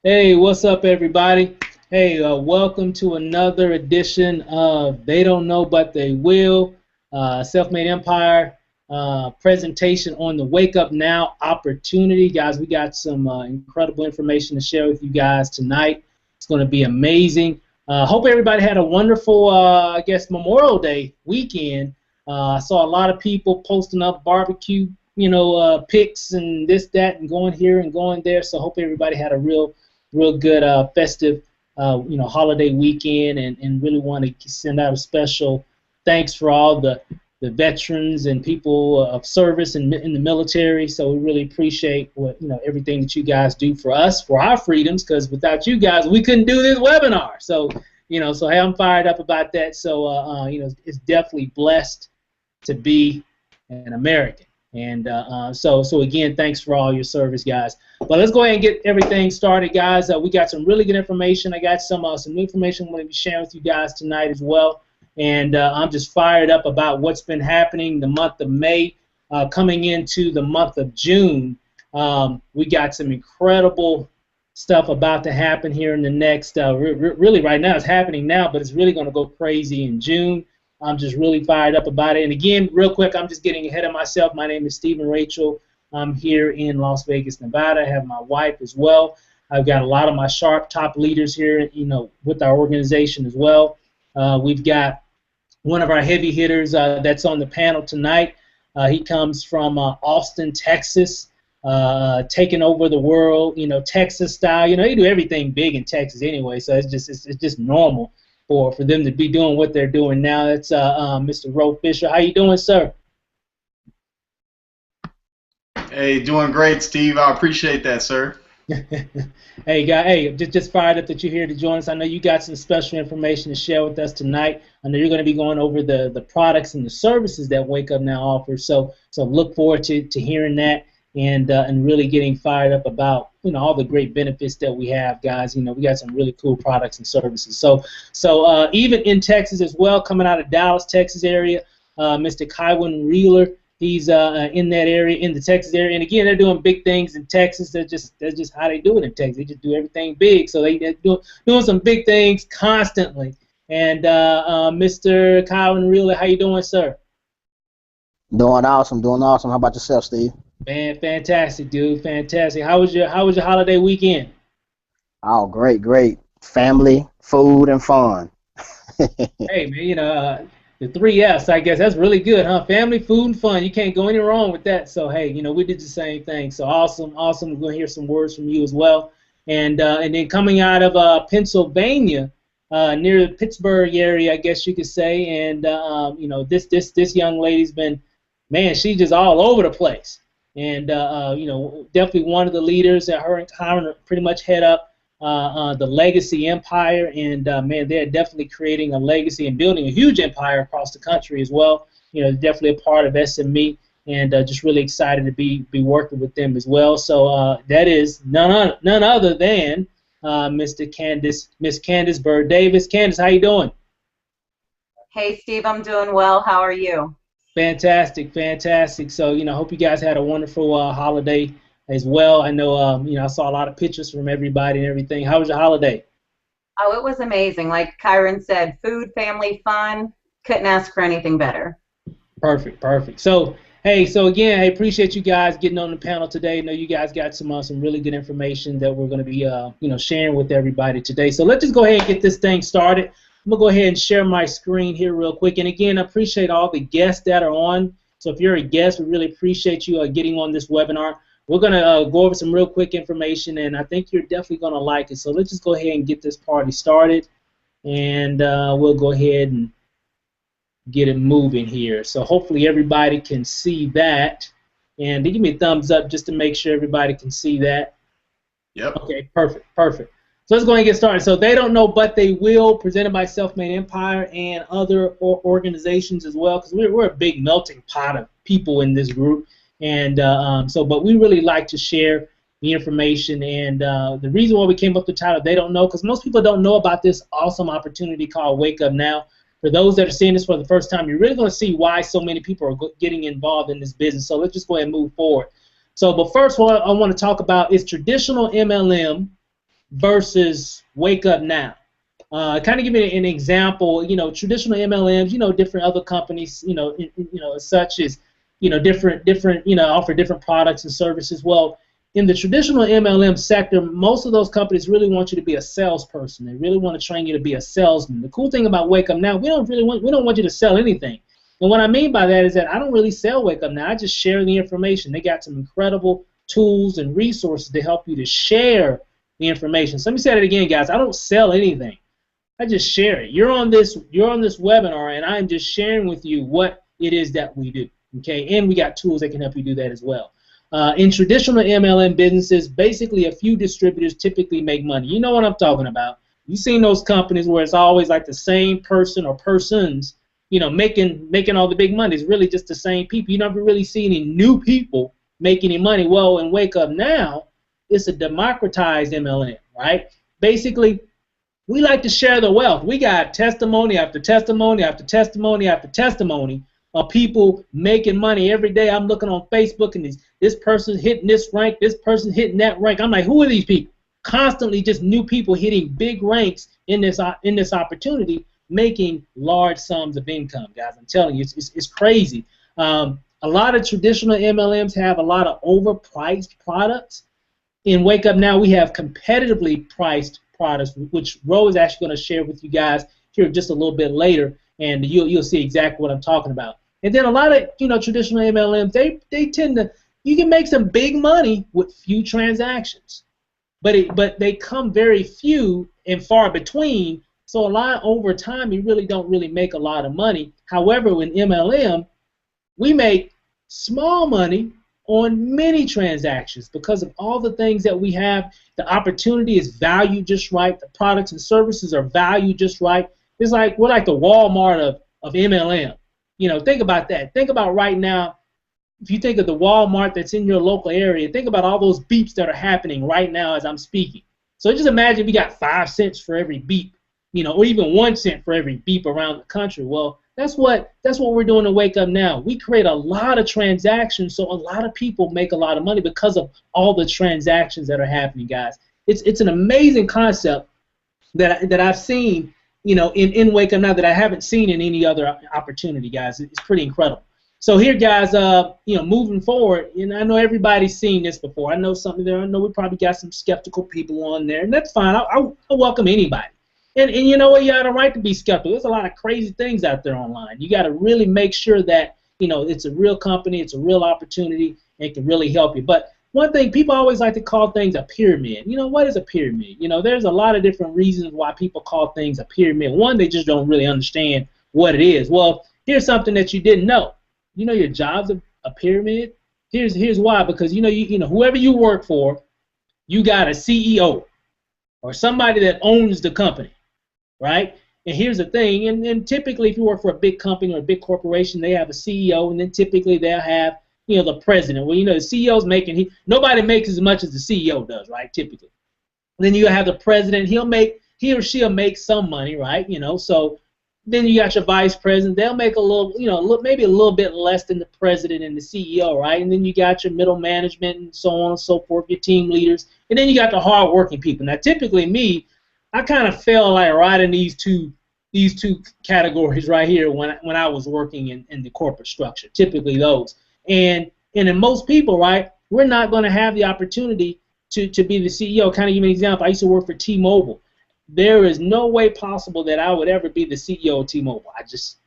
Hey, what's up, everybody? Hey, welcome to another edition of They Don't Know But They Will, Self-Made Empire presentation on the Wake Up Now opportunity. Guys, we got some incredible information to share with you guys tonight. It's going to be amazing. Hope everybody had a wonderful, I guess, Memorial Day weekend. I saw a lot of people posting up barbecue, pics and this, that, and going here and going there. So hope everybody had a real good festive holiday weekend, and really want to send out a special thanks for all the veterans and people of service in the military. So we really appreciate everything that you guys do for us, for our freedoms, because without you guys we couldn't do this webinar. So hey, I'm fired up about that. So it's definitely blessed to be an American. And so again, thanks for all your service, guys. But let's go ahead and get everything started, guys. We got some really good information. I got some new information I'm going to be sharing with you guys tonight as well. And I'm just fired up about what's been happening the month of May, coming into the month of June. We got some incredible stuff about to happen here in the next, really right now it's happening now, but it's really going to go crazy in June. I'm just really fired up about it. And again, real quick, I'm just getting ahead of myself. My name is Stephen Rachel. I'm here in Las Vegas, Nevada. I have my wife as well. I've got a lot of my sharp top leaders here, with our organization as well. We've got one of our heavy hitters that's on the panel tonight. He comes from Austin, Texas, taking over the world, Texas style. They do everything big in Texas anyway, so it's just normal for them to be doing what they're doing now. It's Mr. Roe Fisher. How you doing, sir? Hey, doing great, Steve. I appreciate that, sir. Hey, guy. Hey, just fired up that you're here to join us. I know you got some special information to share with us tonight. I know you're going to be going over the products and the services that Wake Up Now offers. So look forward to hearing that and really getting fired up about all the great benefits that we have, guys. We got some really cool products and services. So even in Texas as well, coming out of Dallas, Texas area, Mr. Kywin Reeler. He's in that area, in the Texas area, and again, they're doing big things in Texas. That's just how they do it in Texas. They just do everything big, so they're doing some big things constantly. And Mr. Kyle Reeler, how you doing, sir? Doing awesome. How about yourself, Steve? Man, fantastic, dude. Fantastic. How was your holiday weekend? Oh, great. Family, food, and fun. Hey, man, the 3 F's, I guess that's really good, huh? Family, food, and fun. You can't go any wrong with that. So hey, we did the same thing. So awesome. We're gonna hear some words from you as well. And then coming out of Pennsylvania, near the Pittsburgh area, I guess you could say. And this young lady's been, man, she's just all over the place. And definitely one of the leaders that her and Kyron pretty much head up the Legacy Empire, and man, they're definitely creating a legacy and building a huge empire across the country as well. Definitely a part of SME, and just really excited to be working with them as well. So that is none other than Miss Candice Bird Davis. Candice, how you doing? Hey, Steve, I'm doing well. How are you? Fantastic. So hope you guys had a wonderful holiday as well. I know, I saw a lot of pictures from everybody and everything. How was your holiday? Oh, it was amazing. Like Kyron said, food, family, fun. Couldn't ask for anything better. Perfect. So, hey, again, I appreciate you guys getting on the panel today. I know you guys got some really good information that we're going to be, sharing with everybody today. So let's just go ahead and get this thing started. I'm going to go ahead and share my screen here real quick. And again, I appreciate all the guests that are on. So if you're a guest, we really appreciate you getting on this webinar. We're going to go over some real quick information, and I think you're definitely going to like it. So let's just go ahead and get this party started, and we'll go ahead and get it moving here. So hopefully everybody can see that. And give me a thumbs up just to make sure everybody can see that. Yep. Okay, perfect. So let's go ahead and get started. So They Don't Know But They Will, presented by Self-Made Empire and other organizations as well, because we're a big melting pot of people in this group. And but we really like to share the information, and the reason why we came up with the title, They Don't Know, because most people don't know about this awesome opportunity called Wake Up Now. For those that are seeing this for the first time, you're really going to see why so many people are getting involved in this business. So let's just go ahead and move forward. So, but first, what I want to talk about is traditional MLM versus Wake Up Now. Kind of give me an example. Traditional MLMs, different other companies, such as, different, offer different products and services. Well, in the traditional MLM sector, most of those companies really want you to be a salesperson. They really want to train you to be a salesman. The cool thing about Wake Up Now, we don't want you to sell anything. And what I mean by that is that I don't really sell Wake Up Now. I just share the information. They got some incredible tools and resources to help you to share the information. So let me say that again, guys. I don't sell anything. I just share it. You're on this webinar, and I'm just sharing with you what it is that we do. Okay, and we got tools that can help you do that as well. In traditional MLM businesses, basically a few distributors typically make money. You know what I'm talking about. You've seen those companies where it's always like the same person or persons, making all the big money. It's really just the same people. You never really see any new people make any money. Well, in Wake Up Now, it's a democratized MLM, right? Basically, we like to share the wealth. We got testimony after testimony after testimony after testimony of people making money every day. I'm looking on Facebook, and this person's hitting this rank, this person's hitting that rank. I'm like, who are these people? Constantly just new people hitting big ranks in this opportunity, making large sums of income, guys. I'm telling you, it's crazy. A lot of traditional MLMs have a lot of overpriced products. In Wake Up Now, we have competitively priced products, which Ro is actually going to share with you guys here just a little bit later, and you'll see exactly what I'm talking about. And then a lot of traditional MLMs, they tend to, you can make some big money with few transactions, but they come very few and far between. So a lot over time, you really don't make a lot of money. However, in MLM, we make small money on many transactions because of all the things that we have. The opportunity is valued just right. The products and services are valued just right. It's like we're like the Walmart of MLM. Think about that. Think about right now, if you think of the Walmart that's in your local area, think about all those beeps that are happening right now as I'm speaking. So just imagine we got 5 cents for every beep, or even 1 cent for every beep around the country. Well, that's what we're doing to Wake Up Now. We create a lot of transactions, so a lot of people make a lot of money because of all the transactions that are happening, guys. It's an amazing concept that I've seen, in Wake Up Now that I haven't seen in any other opportunity, guys. It's pretty incredible. So here, guys, moving forward, I know everybody's seen this before. I know something there. I know we probably got some skeptical people on there, and that's fine. I welcome anybody. And you know what? You have a right to be skeptical. There's a lot of crazy things out there online. You got to really make sure that it's a real company, it's a real opportunity, and it can really help you. But one thing, people always like to call things a pyramid. What is a pyramid? There's a lot of different reasons why people call things a pyramid. One, they just don't really understand what it is. Well, here's something that you didn't know. Your job's a pyramid. Here's why. Because whoever you work for, you got a CEO or somebody that owns the company. Right? And here's the thing, and typically if you work for a big company or a big corporation, they have a CEO, and then typically they'll have, the president. Well, the CEO's nobody makes as much as the CEO does, right, typically. And then you have the president, he or she'll make some money, right, so then you got your vice president, they'll make a little, maybe a little bit less than the president and the CEO, right, and then you got your middle management and so on and so forth, your team leaders, and then you got the hard-working people. Now, typically I kind of fell like right in these two categories right here when I was working in the corporate structure. Typically those, and in most people, right, we're not going to have the opportunity to be the CEO. Kind of give you an example. I used to work for T-Mobile. There is no way possible that I would ever be the CEO of T-Mobile. I just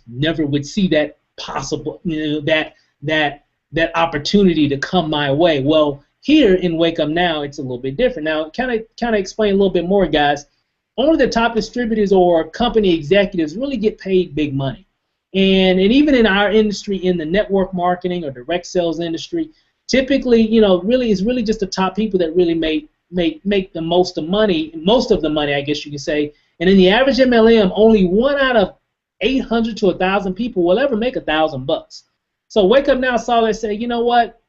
never would see that possible. That opportunity to come my way. Well, here in Wake Up Now, it's a little bit different. Now, kind of explain a little bit more, guys. Only the top distributors or company executives really get paid big money. And even in our industry, in the network marketing or direct sales industry, typically, it's really just the top people that really make the most of the money, I guess you can say. And in the average MLM, only 1 out of 800 to 1,000 people will ever make $1,000. So Wake Up Now saw that, say, you know what?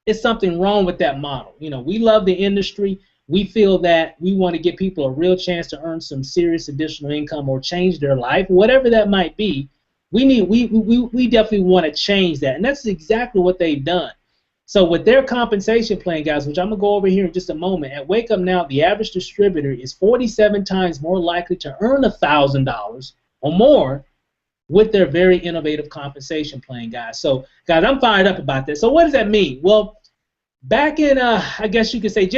It's something wrong with that model. We love the industry. We feel that we want to give people a real chance to earn some serious additional income or change their life, whatever that might be. We definitely want to change that, and that's exactly what they've done. So with their compensation plan, guys, which I'm going to go over here in just a moment, at Wake Up Now, the average distributor is 47 times more likely to earn $1,000 or more with their very innovative compensation plan, guys. So, guys, I'm fired up about this. So what does that mean? Well, back in, I guess you could say,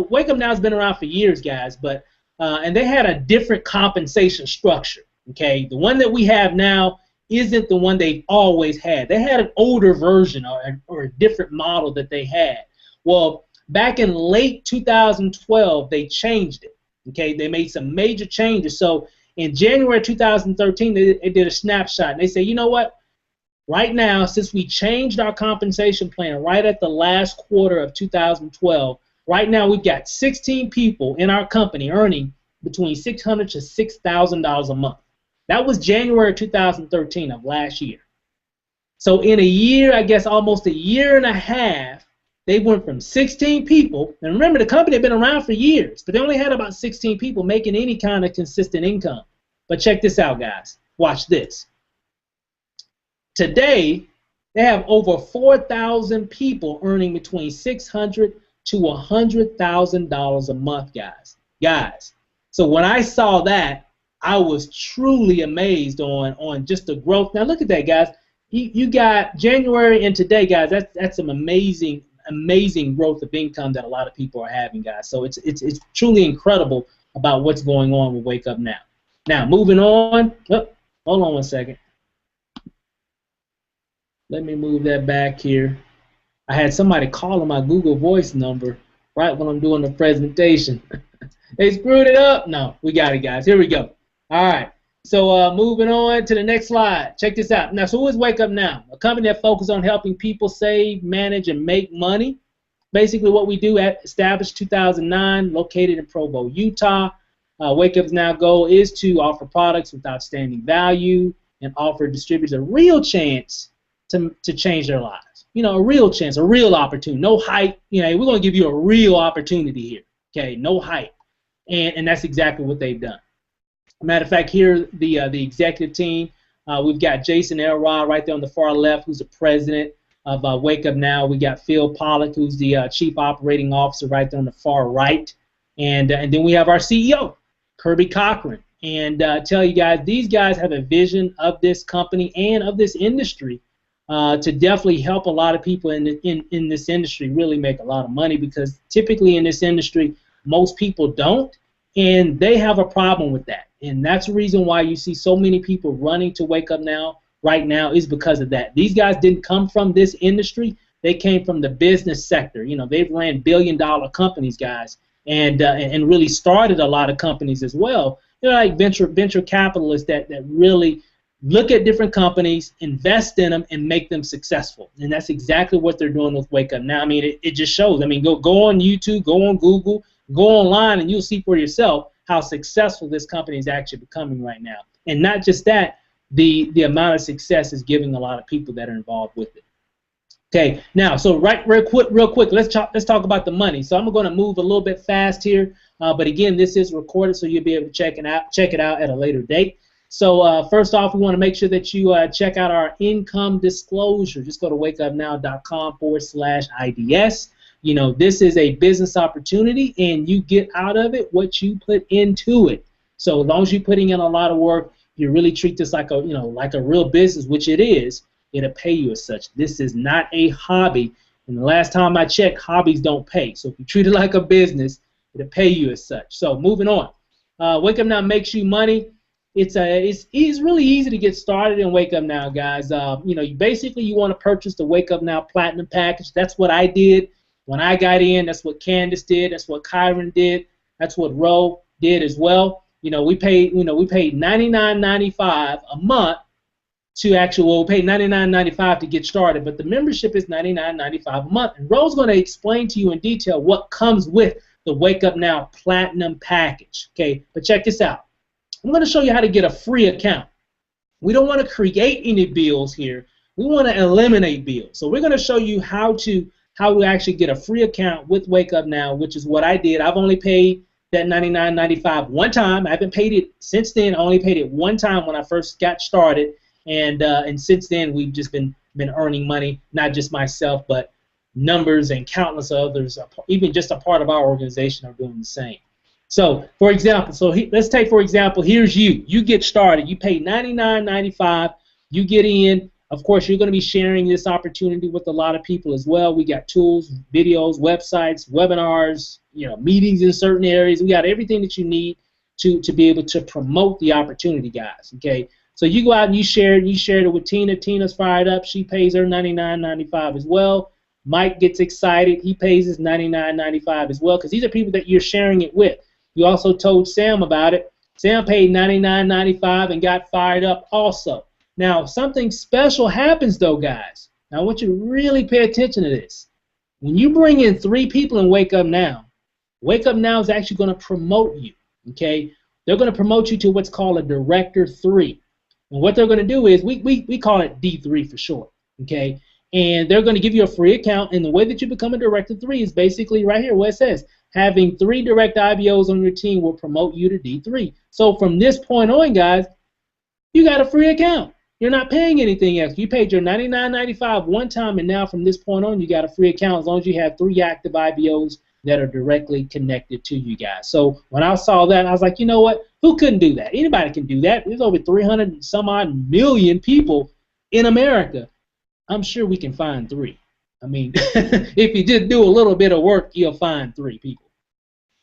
Wake Up Now has been around for years, guys, but and they had a different compensation structure, okay? The one that we have now isn't the one they've always had. They had an older version or a different model that they had. Well, back in late 2012, they changed it, okay? They made some major changes. So in January 2013, they did a snapshot, and they said, you know what? Right now, since we changed our compensation plan right at the last quarter of 2012, right now we've got 16 people in our company earning between $600 to $6,000 a month. That was January 2013 of last year. So in a year, I guess almost a year and a half, they went from 16 people, and remember the company had been around for years, but they only had about 16 people making any kind of consistent income. But check this out, guys. Watch this. Today, they have over 4,000 people earning between $600 to $100,000 a month, guys. So when I saw that, I was truly amazed on just the growth. Now look at that, guys. You got January and today, guys. That's some amazing growth of income that a lot of people are having, guys. So it's truly incredible about what's going on with Wake Up Now. Now moving on. Oh, hold on one second. Let me move that back here. I had somebody calling my Google Voice number right when I'm doing the presentation. They screwed it up. No, we got it, guys. Here we go. All right. So moving on to the next slide. Check this out. Now, so who is Wake Up Now? A company that focuses on helping people save, manage, and make money. Basically what we do, established 2009, located in Provo, Utah. Wake Up's Now goal is to offer products with outstanding value and offer distributors a real chance to change their lives. You know, a real chance, a real opportunity. No hype. You know, we're going to give you a real opportunity here. Okay, no hype. And that's exactly what they've done. Matter of fact, here the executive team, we've got Jason Elrod right there on the far left, who's the president of Wake Up Now. We got Phil Pollock, who's the chief operating officer right there on the far right, and then we have our CEO, Kirby Cochran. And tell you guys, these guys have a vision of this company and of this industry to definitely help a lot of people in this industry really make a lot of money, because typically in this industry, most people don't, and they have a problem with that. And that's the reason why you see so many people running to Wake Up Now right now, is because of that. These guys didn't come from this industry. They came from the business sector. You know, they've ran billion-dollar companies, guys, and really started a lot of companies as well. You know, like venture capitalists that really look at different companies, invest in them, and make them successful. And that's exactly what they're doing with Wake Up Now. I mean, it just shows. I mean, go on YouTube, go on Google, go online, and you'll see for yourself how successful this company is actually becoming right now. And not just that, the amount of success is giving a lot of people that are involved with it. Okay, now, so real quick, let's talk about the money. So I'm going to move a little bit fast here, but again, this is recorded, so you'll be able to check it out at a later date. So first off, we want to make sure that you check out our income disclosure. Just go to wakeupnow.com/IDS. You know, this is a business opportunity, and you get out of it what you put into it. So as long as you're putting in a lot of work, you really treat this like a real business, which it is. It'll pay you as such. This is not a hobby. And the last time I checked, hobbies don't pay. So if you treat it like a business, it'll pay you as such. So moving on. Wake Up Now makes you money. It's really easy to get started in Wake Up Now, guys. You know, you want to purchase the Wake Up Now Platinum package. That's what I did when I got in. That's what Candace did. That's what Kyron did. That's what Ro did as well. You know, we paid $99.95 a month to we paid $99.95 to get started, but the membership is $99.95 a month. And Ro's going to explain to you in detail what comes with the Wake Up Now Platinum package. Okay, but check this out. I'm going to show you how to get a free account. We don't want to create any bills here. We want to eliminate bills. So we're going to show you how to actually get a free account with Wake Up Now, which is what I did. I've only paid that $99.95 one time. I haven't paid it since then. I only paid it one time when I first got started, and since then we've just been earning money. Not just myself, but numbers and countless others, even just a part of our organization, are doing the same. So, for example, let's take, for example, here's you. You get started. You pay $99.95. You get in. Of course, you're going to be sharing this opportunity with a lot of people as well. We got tools, videos, websites, webinars, meetings in certain areas. We got everything that you need to be able to promote the opportunity, guys. Okay. So you go out and you share it with Tina. Tina's fired up. She pays her $99.95 as well. Mike gets excited. He pays his $99.95 as well, because these are people that you're sharing it with. You also told Sam about it. Sam paid $99.95 and got fired up also. Now, something special happens, though, guys. Now, I want you to really pay attention to this. When you bring in 3 people in Wake Up Now is actually going to promote you, okay? They're going to promote you to what's called a Director 3. And what they're going to do is, we call it D3 for short, okay? And they're going to give you a free account, and the way that you become a Director 3 is basically right here where it says, having 3 direct IBOs on your team will promote you to D3. So from this point on, guys, you got a free account. You're not paying anything extra. You paid your $99.95 one time, and now from this point on, you got a free account as long as you have 3 active IBOs that are directly connected to you guys. So when I saw that, I was like, you know what? Who couldn't do that? Anybody can do that. There's over 300 and some odd million people in America. I'm sure we can find 3. I mean, if you just do a little bit of work, you'll find 3 people.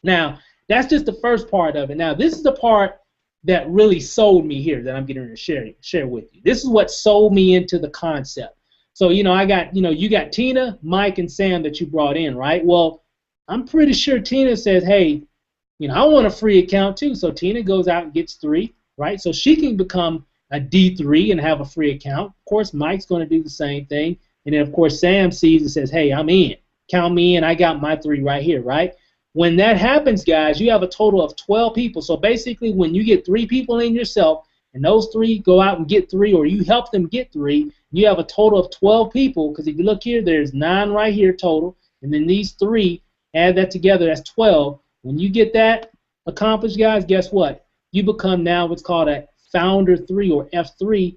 Now, that's just the first part of it. Now, this is the part that really sold me here that I'm getting to share with you. This is what sold me into the concept. So, I got, you got Tina, Mike, and Sam that you brought in, right? Well, I'm pretty sure Tina says, hey, I want a free account too. So Tina goes out and gets 3, right? So she can become a D3 and have a free account. Of course, Mike's going to do the same thing. And then, of course, Sam sees and says, hey, I'm in. Count me in. I got my 3 right here, right? When that happens, guys, you have a total of 12 people. So basically, when you get 3 people in yourself, and those 3 go out and get 3, or you help them get 3, you have a total of 12 people. Because if you look here, there's 9 right here total, and then these 3, add that together, that's 12. When you get that accomplished, guys, guess what? You become now what's called a Founder 3 or F3.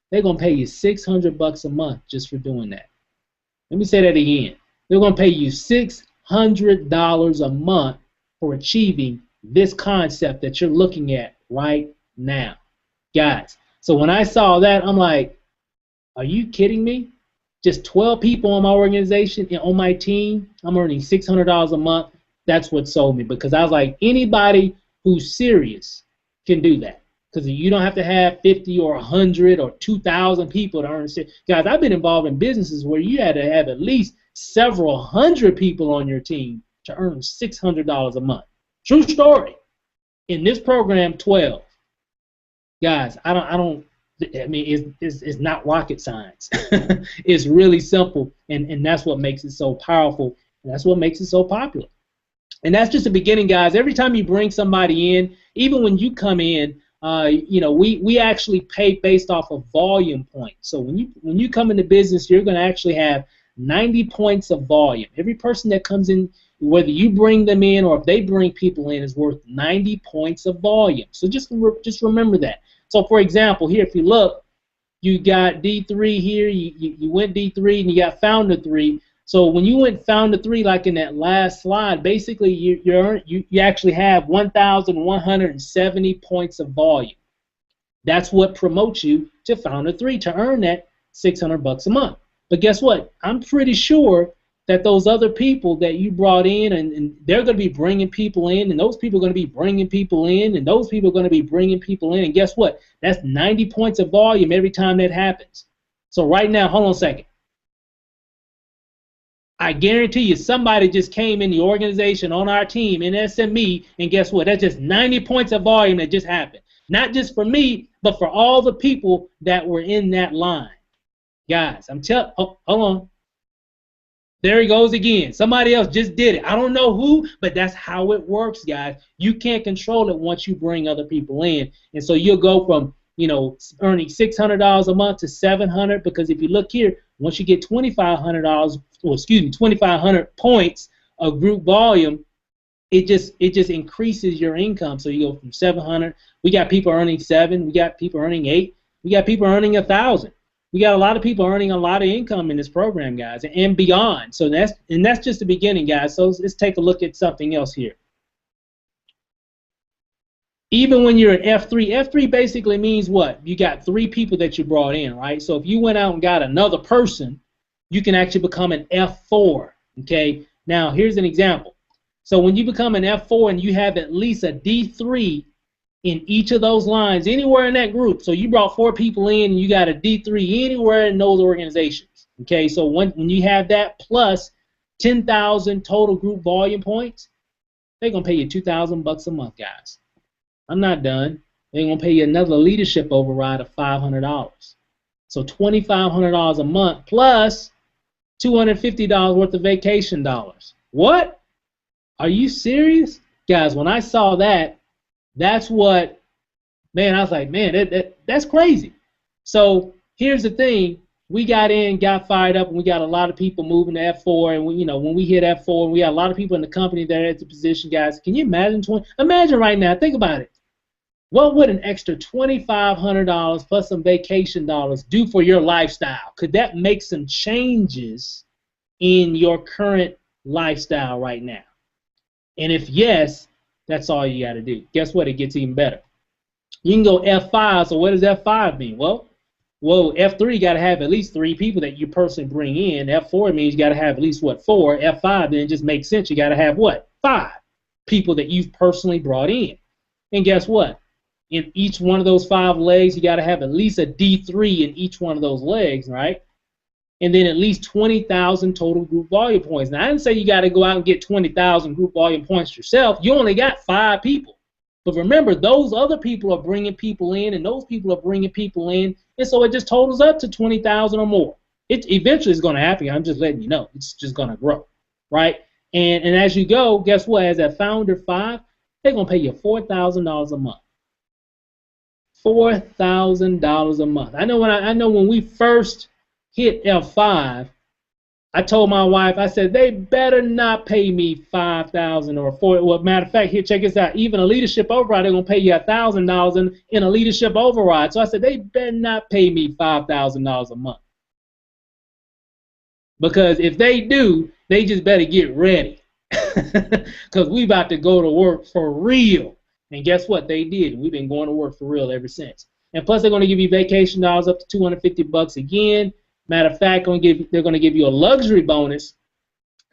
They're going to pay you $600 a month just for doing that. Let me say that again. They're going to pay you $600 a month for achieving this concept that you're looking at right now, guys. So when I saw that, I'm like, are you kidding me? Just 12 people on my organization and on my team, I'm earning $600 a month. That's what sold me, because I was like, anybody who's serious can do that. Because you don't have to have 50 or 100 or 2,000 people to earn. Guys, I've been involved in businesses where you had to have at least several hundred people on your team to earn $600 a month. True story. In this program, 12. Guys, I mean, it's not rocket science. It's really simple, and that's what makes it so powerful, and that's what makes it so popular. And that's just the beginning, guys. Every time you bring somebody in, even when you come in, we actually pay based off of volume points. So when you come into business, you're going to actually have 90 points of volume. Every person that comes in, whether you bring them in or if they bring people in, is worth 90 points of volume. So just remember that. So for example, here, if you look, you got D3 here. You went D3 and you got Founder 3. So when you went Founder 3, like in that last slide, basically you actually have 1,170 points of volume. That's what promotes you to Founder 3 to earn that $600 a month. But guess what? I'm pretty sure that those other people that you brought in, and they're going to be bringing people in, and those people are going to be bringing people in, and those people are going to be bringing people in, and guess what? That's 90 points of volume every time that happens. So right now, hold on a second. I guarantee you somebody just came in the organization on our team in SME, and guess what? That's just 90 points of volume that just happened. Not just for me, but for all the people that were in that line. Guys, hold on. There he goes again. Somebody else just did it. I don't know who, but that's how it works, guys. You can't control it once you bring other people in. And so you'll go from, earning $600 a month to $700, because if you look here, once you get $2,500, 2,500 points of group volume, it just increases your income. So you go from 700. We got people earning 7. We got people earning 8. We got people earning 1,000. We got a lot of people earning a lot of income in this program, guys, and beyond. So that's just the beginning, guys. So let's take a look at something else here. Even when you're an F3, F3 basically means what? You got 3 people that you brought in, right? So if you went out and got another person, you can actually become an F4, okay? Now, here's an example. So when you become an F4 and you have at least a D3 in each of those lines, anywhere in that group, so you brought 4 people in and you got a D3 anywhere in those organizations, okay? So when you have that plus 10,000 total group volume points, they're going to pay you $2,000 a month, guys. I'm not done. They're going to pay you another leadership override of $500. So $2,500 a month plus $250 worth of vacation dollars. What? Are you serious? Guys, when I saw that, that's what, man, I was like, man, that's crazy. So here's the thing. We got in, got fired up, and we got a lot of people moving to F4. And we, when we hit F4, we got a lot of people in the company that are at the position, guys. Can you imagine? Imagine right now. Think about it. What would an extra $2,500 plus some vacation dollars do for your lifestyle? Could that make some changes in your current lifestyle right now? And if yes, that's all you got to do. Guess what? It gets even better. You can go F5. So what does F5 mean? Well, F3 got to have at least 3 people that you personally bring in. F4 means you got to have at least, what, 4. F5 then just makes sense. You got to have, what, 5 people that you've personally brought in. And guess what? In each one of those 5 legs, you got to have at least a D3 in each one of those legs, right? And then at least 20,000 total group volume points. Now, I didn't say you got to go out and get 20,000 group volume points yourself. You only got 5 people. But remember, those other people are bringing people in, and those people are bringing people in, and so it just totals up to 20,000 or more. It eventually is going to happen. I'm just letting you know. It's just going to grow, right? And as you go, guess what? As a founder 5, they're going to pay you $4,000 a month. $4,000 a month. I know when we first hit F5, I told my wife, I said, they better not pay me $5,000 or $4,000. Well, matter of fact, here, check this out. Even a leadership override, they're going to pay you $1,000 in a leadership override. So I said, they better not pay me $5,000 a month. Because if they do, they just better get ready. Because we about to go to work for real. And guess what? They did. We've been going to work for real ever since. And plus, they're going to give you vacation dollars up to $250 again. Matter of fact, they're going to give you a luxury bonus,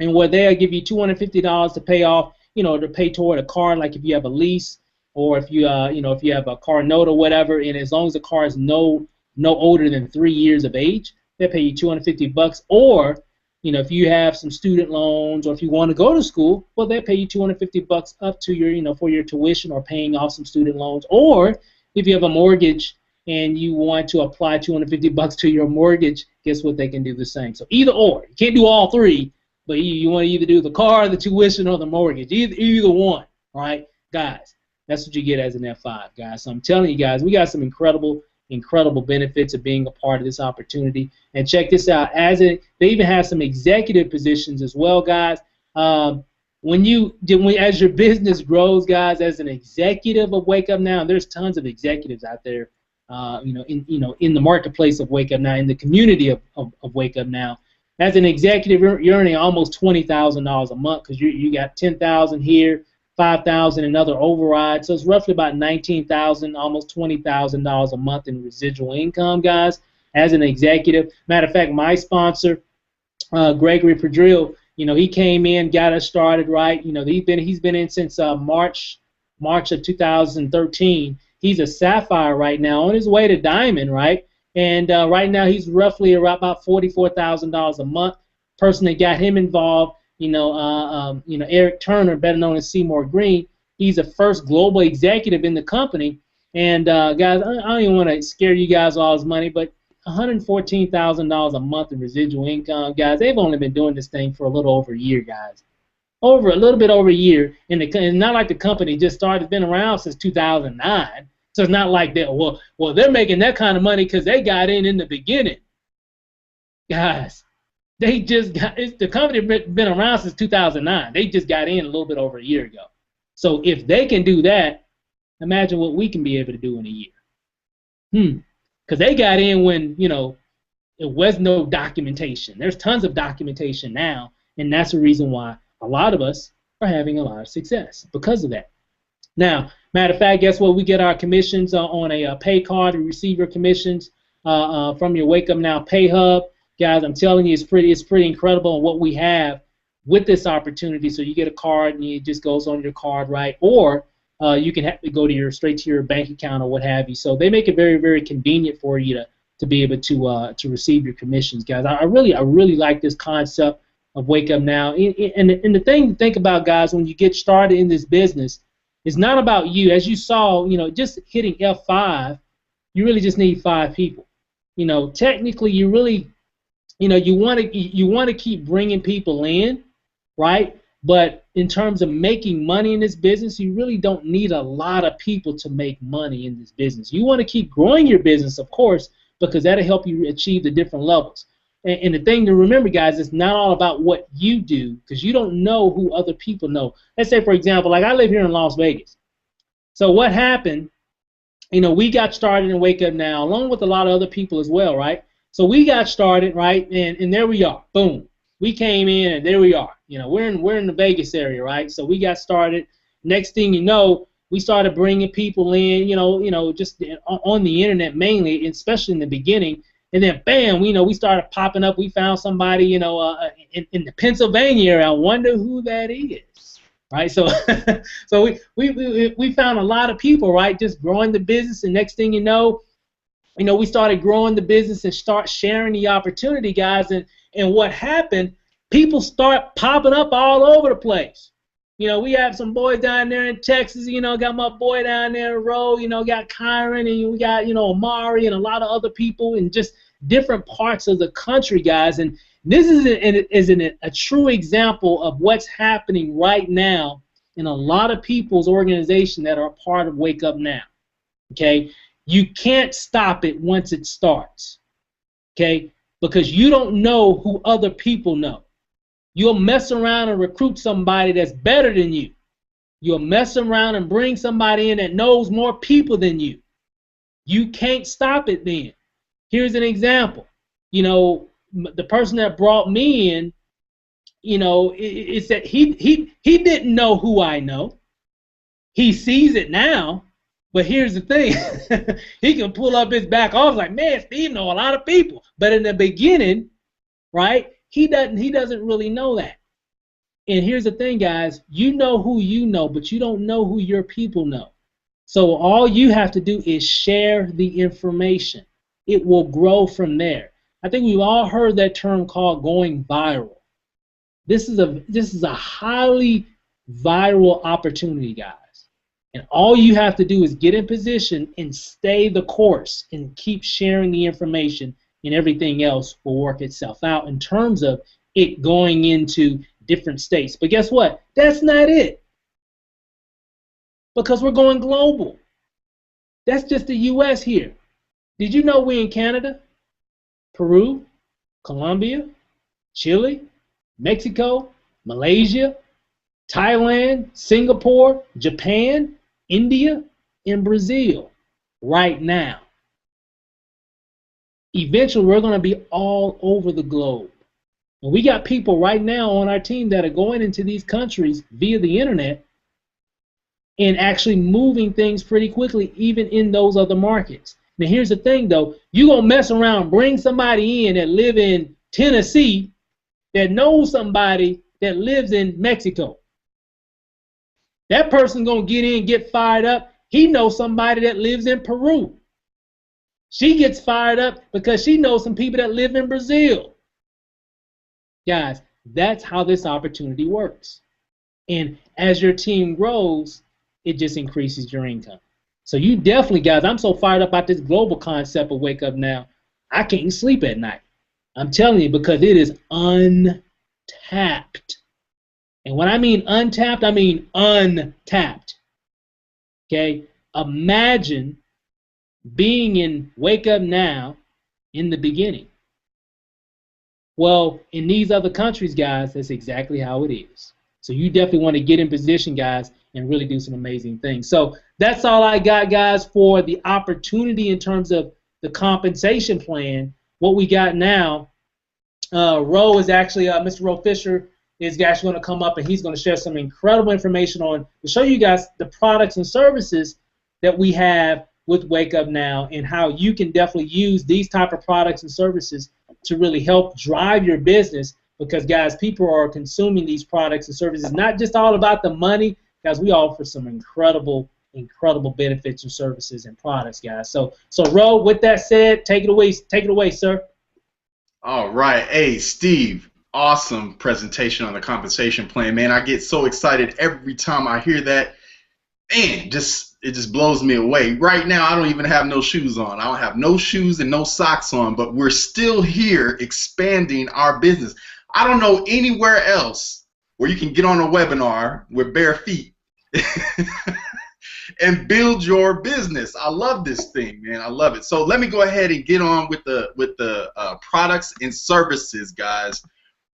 and where they'll give you $250 to pay off, to pay toward a car, like if you have a lease, or if you, if you have a car note or whatever. And as long as the car is no older than 3 years of age, they'll pay you $250. Or, if you have some student loans, or if you want to go to school, well, they'll pay you $250 up to your, for your tuition or paying off some student loans. Or if you have a mortgage and you want to apply $250 to your mortgage, guess what? They can do the same. So either or. You can't do all 3, but you want to either do the car, the tuition, or the mortgage. Either one, right? Guys, that's what you get as an F5, guys. So I'm telling you guys, we got some incredible benefits of being a part of this opportunity. And check this out. They even have some executive positions as well, guys. As your business grows, guys, as an executive of Wake Up Now, and there's tons of executives out there, in the marketplace of Wake Up Now, in the community of Wake Up Now. As an executive, you're earning almost $20,000 a month, because you got $10,000 here, $5,000 in other overrides. So it's roughly about $19,000, almost $20,000 a month in residual income, guys, as an executive. Matter of fact, my sponsor, Gregory Pedrill, he came in, got us started right. He's been in since March of 2013. He's a sapphire right now, on his way to diamond, right? And right now he's roughly about $44,000 a month. Person that got him involved, Eric Turner, better known as Seymour Green. He's the first global executive in the company. And guys, I don't even want to scare you guys with all his money, but $114,000 a month in residual income, guys. They've only been doing this thing for a little over a year, guys. A little bit over a year. And it's not like the company just started. It's been around since 2009. So it's not like that. Well, they're making that kind of money because they got in the beginning, guys. The company been around since 2009. They just got in a little bit over a year ago. So if they can do that, imagine what we can be able to do in a year. Because they got in when it was no documentation. There's tons of documentation now, and that's the reason why a lot of us are having a lot of success because of that. Now, matter of fact, guess what? We get our commissions on a pay card. We receive your commissions from your Wake Up Now Pay Hub. Guys, I'm telling you, it's pretty incredible on what we have with this opportunity. So you get a card and it just goes on your card, right? Or you can go to straight to your bank account or what have you. So they make it very, very convenient for you to be able to receive your commissions, guys. I really like this concept of Wake Up Now. And the thing to think about, guys, when you get started in this business, it's not about you. As you saw, just hitting F5, you really just need 5 people. Technically, you really, you want to keep bringing people in, right? But in terms of making money in this business, you really don't need a lot of people to make money in this business. You want to keep growing your business, of course, because that'll help you achieve the different levels. And the thing to remember, guys, it's not all about what you do, because you don't know who other people know. Let's say, for example, like I live here in Las Vegas. So what happened, we got started in Wake Up Now, along with a lot of other people as well, right? So we got started, right, and there we are. Boom. We came in, and there we are. We're in the Vegas area, right? So we got started. Next thing you know, we started bringing people in, just on the internet mainly, especially in the beginning. And then, bam, we started popping up. We found somebody, in the Pennsylvania area. I wonder who that is, right? So, so we found a lot of people, right, just growing the business. And next thing you know, we started growing the business and start sharing the opportunity, guys. And what happened? People start popping up all over the place. We have some boys down there in Texas, got my boy down there in Row, got Kyron, and we got, Amari and a lot of other people in just different parts of the country, guys. And this is a true example of what's happening right now in a lot of people's organization that are a part of Wake Up Now, okay? You can't stop it once it starts, okay? Because you don't know who other people know. You'll mess around and recruit somebody that's better than you. You'll mess around and bring somebody in that knows more people than you. You can't stop it then. Here's an example. The person that brought me in, it's that he didn't know who I know. He sees it now, but here's the thing. He can pull up his back office like, man, Steve know a lot of people. But in the beginning, right, he doesn't really know that. And here's the thing, guys. You know who you know, but you don't know who your people know. So all you have to do is share the information. It will grow from there. I think we've all heard that term called going viral. This is a highly viral opportunity, guys. And all you have to do is get in position and stay the course and keep sharing the information, and everything else will work itself out in terms of it going into different states. But guess what? That's not it. Because we're going global. That's just the U.S. here. Did you know we're in Canada, Peru, Colombia, Chile, Mexico, Malaysia, Thailand, Singapore, Japan, India, and Brazil right now? Eventually, we're going to be all over the globe. And we got people right now on our team that are going into these countries via the internet and actually moving things pretty quickly, even in those other markets. Now, here's the thing, though. You're going to mess around, bring somebody in that live in Tennessee that knows somebody that lives in Mexico. That person going to get in, get fired up. He knows somebody that lives in Peru. She gets fired up because she knows some people that live in Brazil. Guys, that's how this opportunity works. And as your team grows, it just increases your income. So you definitely, guys, I'm so fired up about this global concept of Wake Up Now, I can't sleep at night. I'm telling you, because it is untapped. And when I mean untapped, I mean untapped. Okay? Imagine being in Wake Up Now in the beginning. Well, in these other countries, guys, that's exactly how it is. So you definitely want to get in position, guys, and really do some amazing things. So that's all I got, guys, for the opportunity in terms of the compensation plan. what we got now, Ro is actually, Mr. Ro Fisher is actually going to come up and he's going to share some incredible information on to show you guys the products and services that we have with Wake Up Now and how you can definitely use these type of products and services to really help drive your business, because guys, people are consuming these products and services. Not just all about the money, guys. We offer some incredible benefits and services and products, guys. So Ro, with that said, take it away, sir. All right. Hey, Steve, awesome presentation on the compensation plan, man. I get so excited every time I hear that. Man, it just blows me away. Right now, I don't even have no shoes on. I don't have no shoes and no socks on, but we're still here expanding our business. I don't know anywhere else where you can get on a webinar with bare feet and build your business. I love this thing, man. I love it. So let me go ahead and get on with the products and services, guys.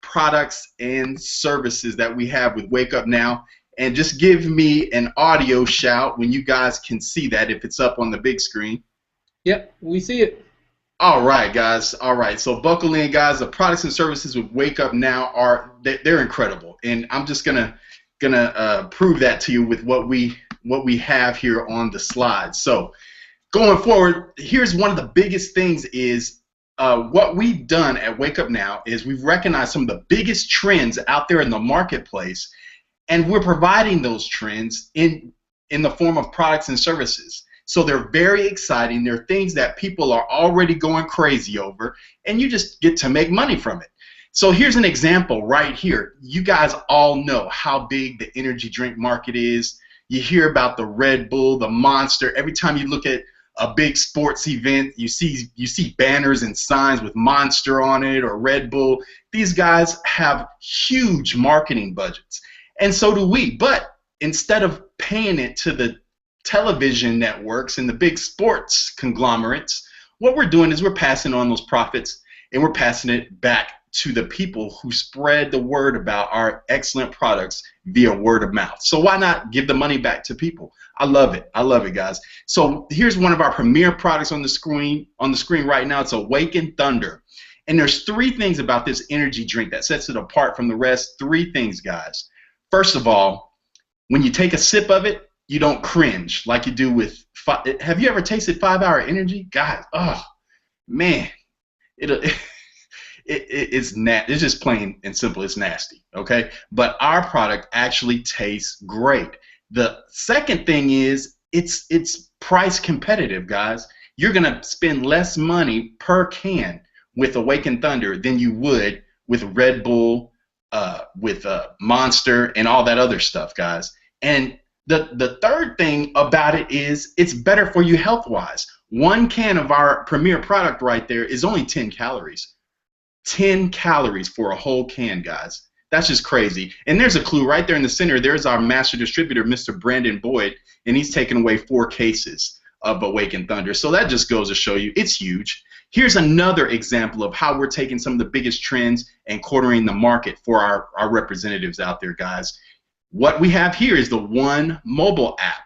Products and services that we have with Wake Up Now. And just give me an audio shout when you guys can see that, if it's up on the big screen. Yep, we see it. All right, guys. All right. So buckle in, guys. The products and services with Wake Up Now they're incredible, and I'm just gonna prove that to you with what we have here on the slide. So going forward, here's one of the biggest things is what we've done at Wake Up Now is we've recognized some of the biggest trends out there in the marketplace. And we're providing those trends in the form of products and services. So they're very exciting. They're things that people are already going crazy over, and you just get to make money from it. So here's an example right here. You guys all know how big the energy drink market is. You hear about the Red Bull, the Monster. Every time you look at a big sports event, you see banners and signs with Monster on it or Red Bull. These guys have huge marketing budgets. And so do we, but instead of paying it to the television networks and the big sports conglomerates, what we're doing is we're passing on those profits and we're passing it back to the people who spread the word about our excellent products via word of mouth. So why not give the money back to people? I love it. I love it, guys. So here's one of our premier products on the screen right now. It's Awaken Thunder. And there's three things about this energy drink that sets it apart from the rest. Three things, guys. First of all, when you take a sip of it, you don't cringe like you do with. Have you ever tasted 5 Hour Energy? God, oh man, it's just plain and simple. It's nasty, okay? But our product actually tastes great. The second thing is it's price competitive, guys. You're gonna spend less money per can with Awaken Thunder than you would with Red Bull, with Monster and all that other stuff, guys. And the third thing about it is it's better for you health-wise. One can of our premier product right there is only 10 calories. 10 calories for a whole can, guys. That's just crazy. And there's a clue right there in the center. There's our master distributor, Mr. Brandon Boyd, and he's taken away 4 cases of Awaken Thunder. So that just goes to show you it's huge. Here's another example of how we're taking some of the biggest trends and cornering the market for our representatives out there, guys. What we have here is the One mobile app.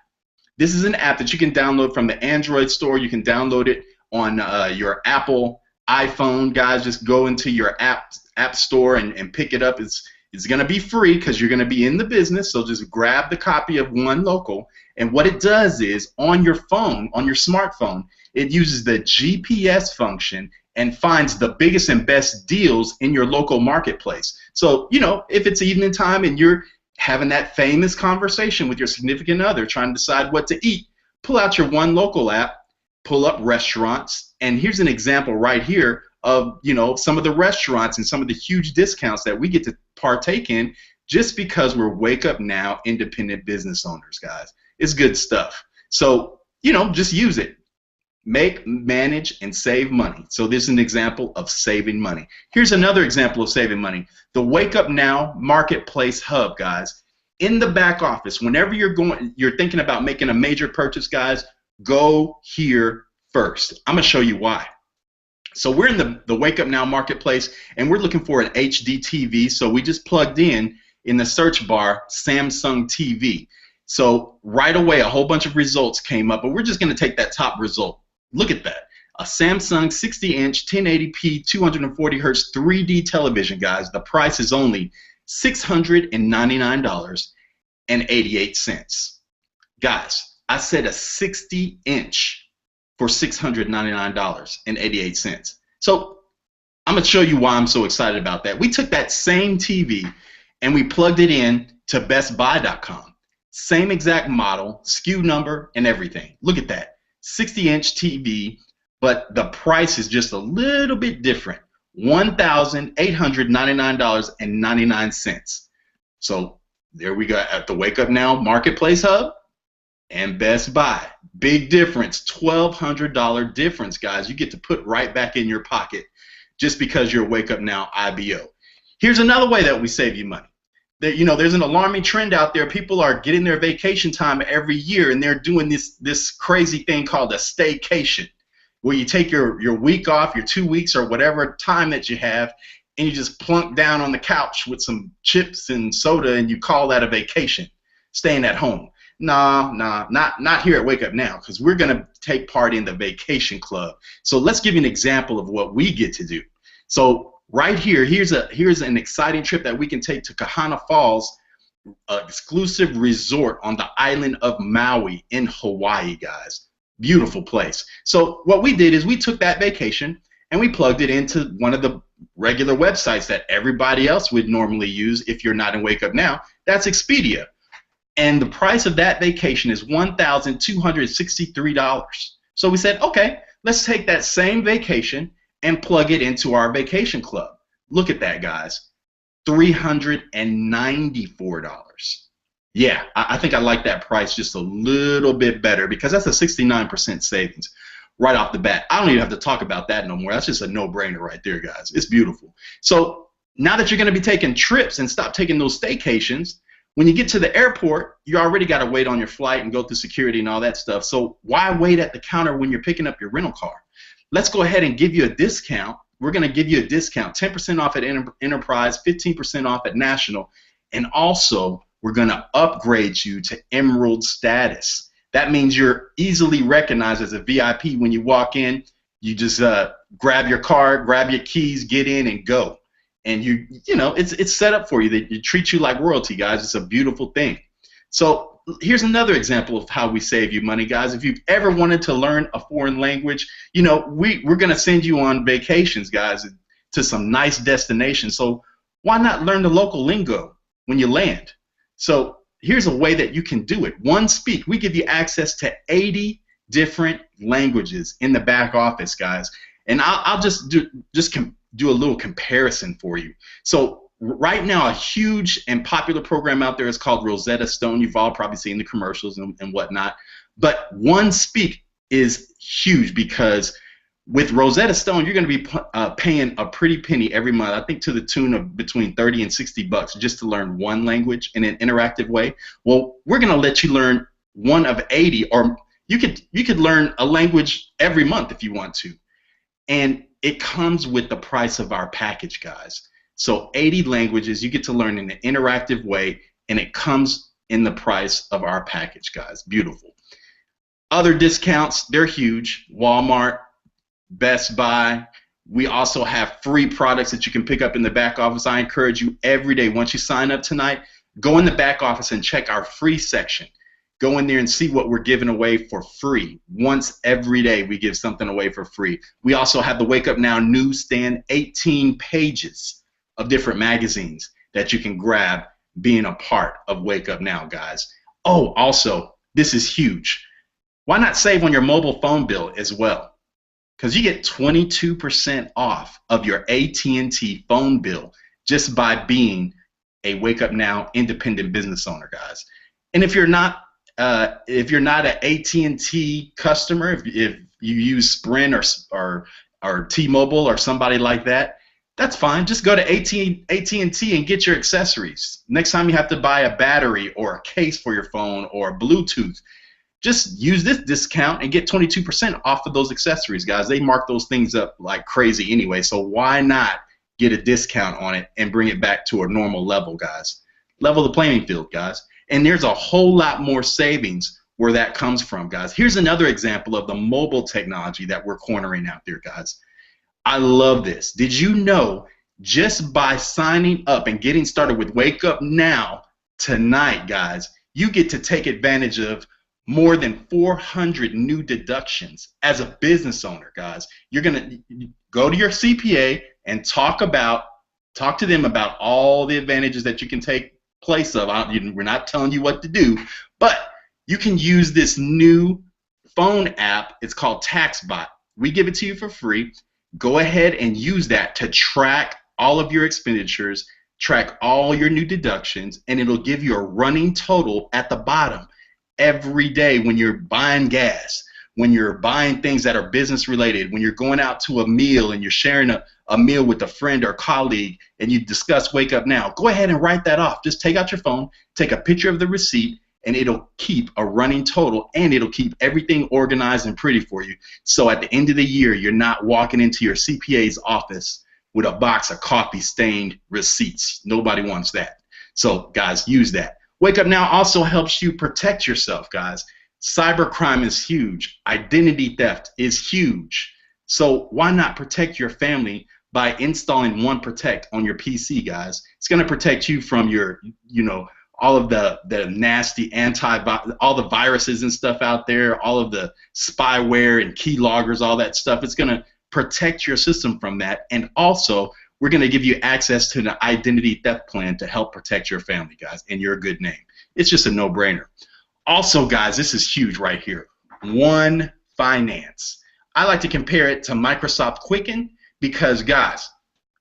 This is an app that you can download from the Android store. You can download it on your Apple iPhone, guys. Just go into your app store and pick it up. It's going to be free because you're going to be in the business, so just grab the copy of One Local. And what it does is on your phone, on your smartphone, it uses the GPS function and finds the biggest and best deals in your local marketplace. So, you know, if it's evening time and you're having that famous conversation with your significant other trying to decide what to eat, pull out your One Local app, pull up restaurants, and here's an example right here of, you know, some of the restaurants and some of the huge discounts that we get to partake in just because we're Wake Up Now independent business owners, guys. It's good stuff. So, you know, just use it. Make, manage, and save money. So this is an example of saving money. Here's another example of saving money. The Wake Up Now Marketplace Hub, guys. In the back office, whenever you're thinking about making a major purchase, guys, go here first. I'm going to show you why. So we're in the Wake Up Now Marketplace, and we're looking for an HD TV. So we just plugged in the search bar, Samsung TV. So right away, a whole bunch of results came up, but we're just going to take that top result. Look at that. a Samsung 60-inch 1080p 240 hertz 3D television, guys. The price is only $699.88. Guys, I said a 60-inch for $699.88. So I'm going to show you why I'm so excited about that. We took that same TV and we plugged it in to BestBuy.com. Same exact model, SKU number, and everything. Look at that. 60-inch TV, but the price is just a little bit different. $1,899.99. So there we go at the Wake Up Now Marketplace Hub and Best Buy. Big difference, $1,200 difference, guys. You get to put right back in your pocket just because you're Wake Up Now IBO. Here's another way that we save you money. There's an alarming trend out there. People are getting their vacation time every year, and they're doing this crazy thing called a staycation, where you take your week off, your 2 weeks or whatever time that you have, and you just plunk down on the couch with some chips and soda, and you call that a vacation, staying at home. Nah, not here at Wake Up Now, because we're going to take part in the vacation club. So let's give you an example of what we get to do. So right here, here's an exciting trip that we can take to Kahana Falls, an exclusive resort on the island of Maui in Hawaii, guys. Beautiful place. So what we did is we took that vacation and we plugged it into one of the regular websites that everybody else would normally use if you're not in Wake Up Now. That's Expedia. And the price of that vacation is $1,263. So we said, okay, let's take that same vacation and plug it into our vacation club. Look at that, guys. $394. Yeah, I think I like that price just a little bit better because that's a 69% savings right off the bat. I don't even have to talk about that no more. That's just a no-brainer right there, guys. It's beautiful. So now that you're going to be taking trips and stop taking those staycations, when you get to the airport, you already got to wait on your flight and go through security and all that stuff. So why wait at the counter when you're picking up your rental car? Let's go ahead and give you a discount. We're going to give you a discount, 10% off at Enterprise, 15% off at National, and also we're going to upgrade you to Emerald status. That means you're easily recognized as a VIP when you walk in. You just grab your card, grab your keys, get in, and go. And it's set up for you. They treat you like royalty, guys. It's a beautiful thing. So here's another example of how we save you money, guys. If you've ever wanted to learn a foreign language, we're going to send you on vacations, guys, to some nice destinations. So why not learn the local lingo when you land? So here's a way that you can do it. OneSpeak, we give you access to 80 different languages in the back office, guys. And I'll just do a little comparison for you. So right now, a huge and popular program out there is called Rosetta Stone. You've all probably seen the commercials and whatnot. But OneSpeak is huge because with Rosetta Stone, you're going to be paying a pretty penny every month, I think to the tune of between $30 and $60 just to learn one language in an interactive way. Well, we're going to let you learn one of 80, or you could learn a language every month if you want to. And it comes with the price of our package, guys. So 80 languages you get to learn in an interactive way, and it comes in the price of our package, guys. Beautiful. Other discounts, they're huge. Walmart, Best Buy. We also have free products that you can pick up in the back office. I encourage you every day, once you sign up tonight, go in the back office and check our free section. Go in there and see what we're giving away for free. Once every day we give something away for free. We also have the Wake Up Now newsstand, 18 pages of different magazines that you can grab being a part of Wake Up Now, guys. Oh, also, this is huge. Why not save on your mobile phone bill as well? Because you get 22% off of your AT&T phone bill just by being a Wake Up Now independent business owner, guys. And if you're not an AT&T customer, if you use Sprint or T-Mobile or somebody like that, that's fine. Just go to AT&T and get your accessories. Next time you have to buy a battery or a case for your phone or Bluetooth, just use this discount and get 22% off of those accessories, guys. They mark those things up like crazy anyway, so why not get a discount on it and bring it back to a normal level, guys? Level the playing field, guys. And there's a whole lot more savings where that comes from, guys. Here's another example of the mobile technology that we're cornering out there, guys. I love this. Did you know just by signing up and getting started with Wake Up Now tonight, guys, you get to take advantage of more than 400 new deductions as a business owner, guys. You're going to go to your CPA and talk to them about all the advantages that you can take place of. We're not telling you what to do, but you can use this new phone app. It's called TaxBot. We give it to you for free. Go ahead and use that to track all of your expenditures, track all your new deductions, and it'll give you a running total at the bottom every day when you're buying gas, when you're buying things that are business related, when you're going out to a meal and you're sharing a meal with a friend or colleague and you discuss Wake Up Now. Go ahead and write that off. Just take out your phone, take a picture of the receipt, and it'll keep a running total, and it'll keep everything organized and pretty for you. So at the end of the year, you're not walking into your CPA's office with a box of coffee-stained receipts. Nobody wants that. So, guys, use that. Wake Up Now also helps you protect yourself, guys. Cybercrime is huge. Identity theft is huge. So why not protect your family by installing OneProtect on your PC, guys? It's going to protect you from your, all of the nasty all the viruses and stuff out there, all of the spyware and keyloggers, all that stuff. It's going to protect your system from that. And also, we're going to give you access to the identity theft plan to help protect your family, guys, and your good name. It's just a no-brainer. Also, guys, this is huge right here. One Finance. I like to compare it to Microsoft Quicken because, guys,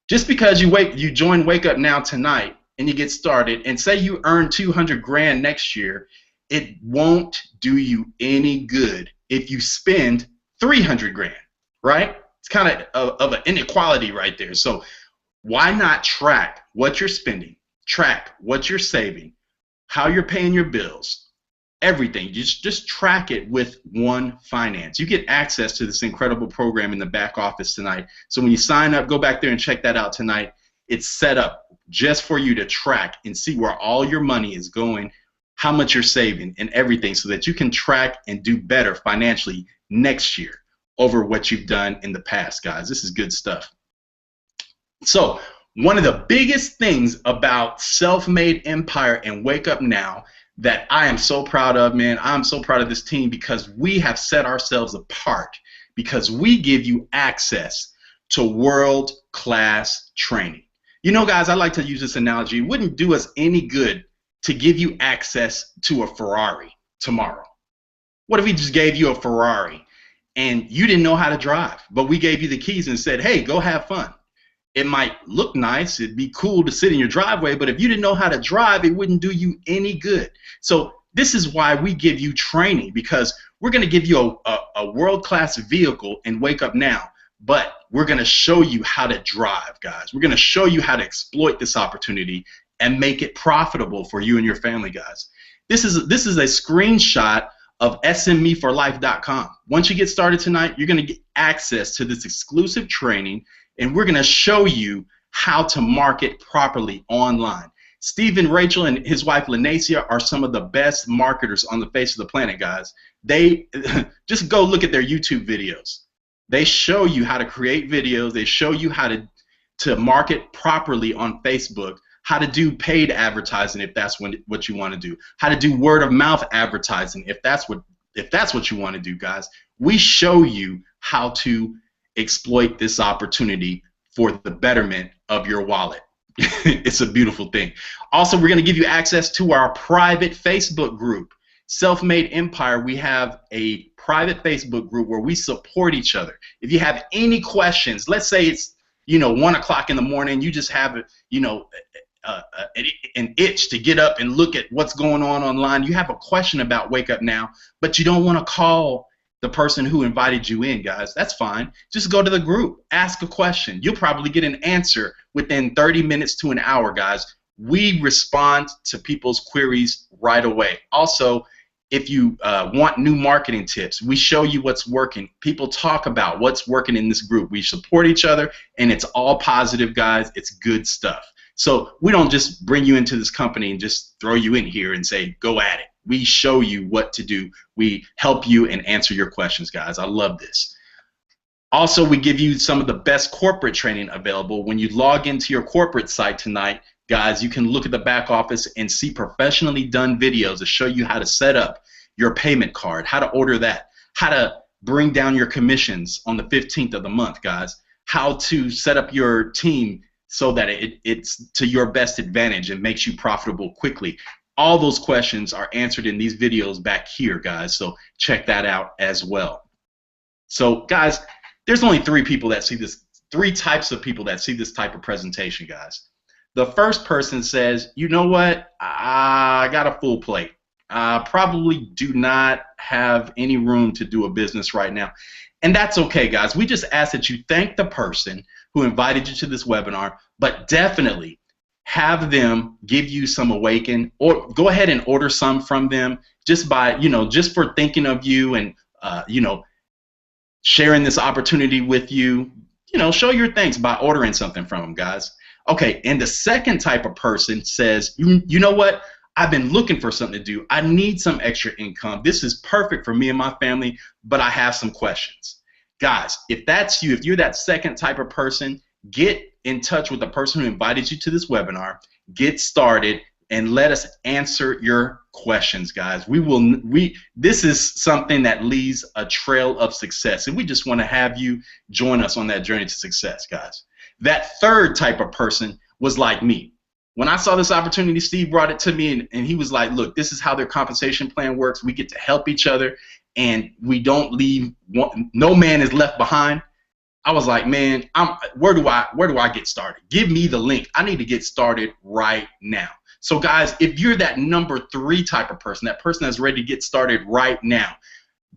just because you join Wake Up Now tonight and you get started, and say you earn 200 grand next year, it won't do you any good if you spend 300 grand, right? It's kind of an inequality right there. So why not track what you're spending, track what you're saving, how you're paying your bills, everything. Just track it with One Finance. You get access to this incredible program in the back office tonight. So when you sign up, go back there and check that out tonight. It's set up just for you to track and see where all your money is going, how much you're saving, and everything, so that you can track and do better financially next year over what you've done in the past, guys. This is good stuff. So one of the biggest things about Self-Made Empire and Wake Up Now that I am so proud of, man, I'm so proud of this team, because we have set ourselves apart because we give you access to world-class training. You know, guys, I like to use this analogy. It wouldn't do us any good to give you access to a Ferrari tomorrow. What if we just gave you a Ferrari and you didn't know how to drive, but we gave you the keys and said, hey, go have fun? It might look nice, it'd be cool to sit in your driveway, but if you didn't know how to drive, it wouldn't do you any good. So this is why we give you training, because we're going to give you a world-class vehicle and Wake Up Now, but we're going to show you how to drive, guys. We're going to show you how to exploit this opportunity and make it profitable for you and your family, guys. This is a screenshot of SMEforlife.com. Once you get started tonight, you're going to get access to this exclusive training, and we're going to show you how to market properly online. Stephen, Rachel, and his wife Lanacia are some of the best marketers on the face of the planet, guys. They just go look at their YouTube videos. They show you how to create videos. They show you how to market properly on Facebook, how to do paid advertising if that's what you want to do, how to do word of mouth advertising if that's what you want to do, guys. We show you how to exploit this opportunity for the betterment of your wallet. It's a beautiful thing. Also, we're going to give you access to our private Facebook group, Self-Made Empire. We have a private Facebook group where we support each other. If you have any questions, let's say it's 1 o'clock in the morning, you just have an itch to get up and look at what's going on online. You have a question about Wake Up Now, but you don't want to call the person who invited you in, guys. That's fine. Just go to the group, ask a question. You'll probably get an answer within 30 minutes to an hour, guys. We respond to people's queries right away. Also, if you want new marketing tips, we show you what's working. People talk about what's working in this group. We support each other, and it's all positive, guys. It's good stuff. So we don't just bring you into this company and just throw you in here and say, go at it. We show you what to do. We help you and answer your questions, guys. I love this. Also, we give you some of the best corporate training available. When you log into your corporate site tonight, guys, you can look at the back office and see professionally done videos that show you how to set up your payment card, how to order that, how to bring down your commissions on the 15th of the month, guys, how to set up your team so that it's to your best advantage and makes you profitable quickly. All those questions are answered in these videos back here, guys, so check that out as well. So, guys, there's only three types of people that see this type of presentation, guys. The first person says, you know what, I got a full plate. I probably do not have any room to do a business right now. And that's okay, guys. We just ask that you thank the person who invited you to this webinar, but definitely have them give you some Awaken, or go ahead and order some from them just by, just for thinking of you and, sharing this opportunity with you. Show your thanks by ordering something from them, guys. Okay, and the second type of person says, you know what? I've been looking for something to do. I need some extra income. This is perfect for me and my family, but I have some questions. Guys, if that's you, if you're that second type of person, get in touch with the person who invited you to this webinar. Get started and let us answer your questions, guys. This is something that leaves a trail of success, and we just want to have you join us on that journey to success, guys. That third type of person was like me. When I saw this opportunity, Steve brought it to me, and he was like, look, this is how their compensation plan works. We get to help each other, and we don't leave, no man is left behind. I was like, man, where do I get started? Give me the link. I need to get started right now. So, guys, if you're that number 3 type of person, that person that's ready to get started right now,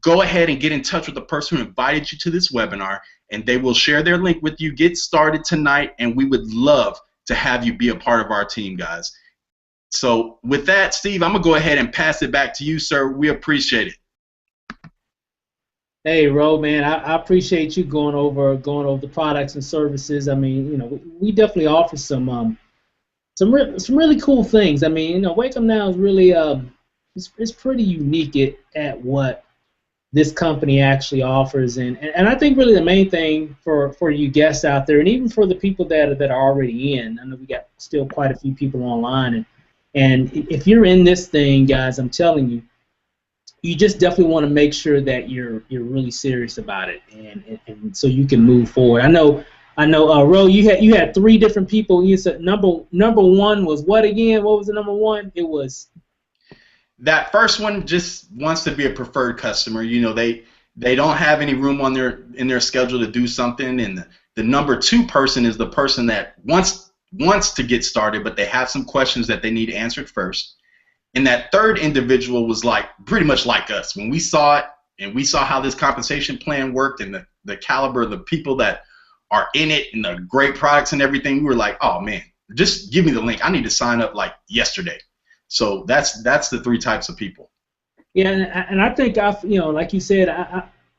go ahead and get in touch with the person who invited you to this webinar, and they will share their link with you. Get started tonight, and we would love to have you be a part of our team, guys. So with that, Steve, I'm going to go ahead and pass it back to you, sir. We appreciate it. Hey, Ro, man, I appreciate you going over the products and services. I mean, we definitely offer some really cool things. I mean, WakeUpNow is really it's pretty unique at what this company actually offers, and I think really the main thing for you guests out there, and even for the people that are already in. I know we got still quite a few people online, and if you're in this thing, guys, I'm telling you, you just definitely want to make sure that you're really serious about it, and so you can move forward. I know, Ro, you had 3 different people. You said number 1 was what again? What was the number 1? It was. That first one just wants to be a preferred customer. They don't have any room in their schedule to do something, and the number 2 person is the person that wants to get started, but they have some questions that they need answered first. And that third individual was pretty much like us. When we saw it and we saw how this compensation plan worked and the caliber of the people that are in it and the great products and everything, we were like, oh man, just give me the link. I need to sign up like yesterday. So that's the 3 types of people. Yeah, and I think like you said,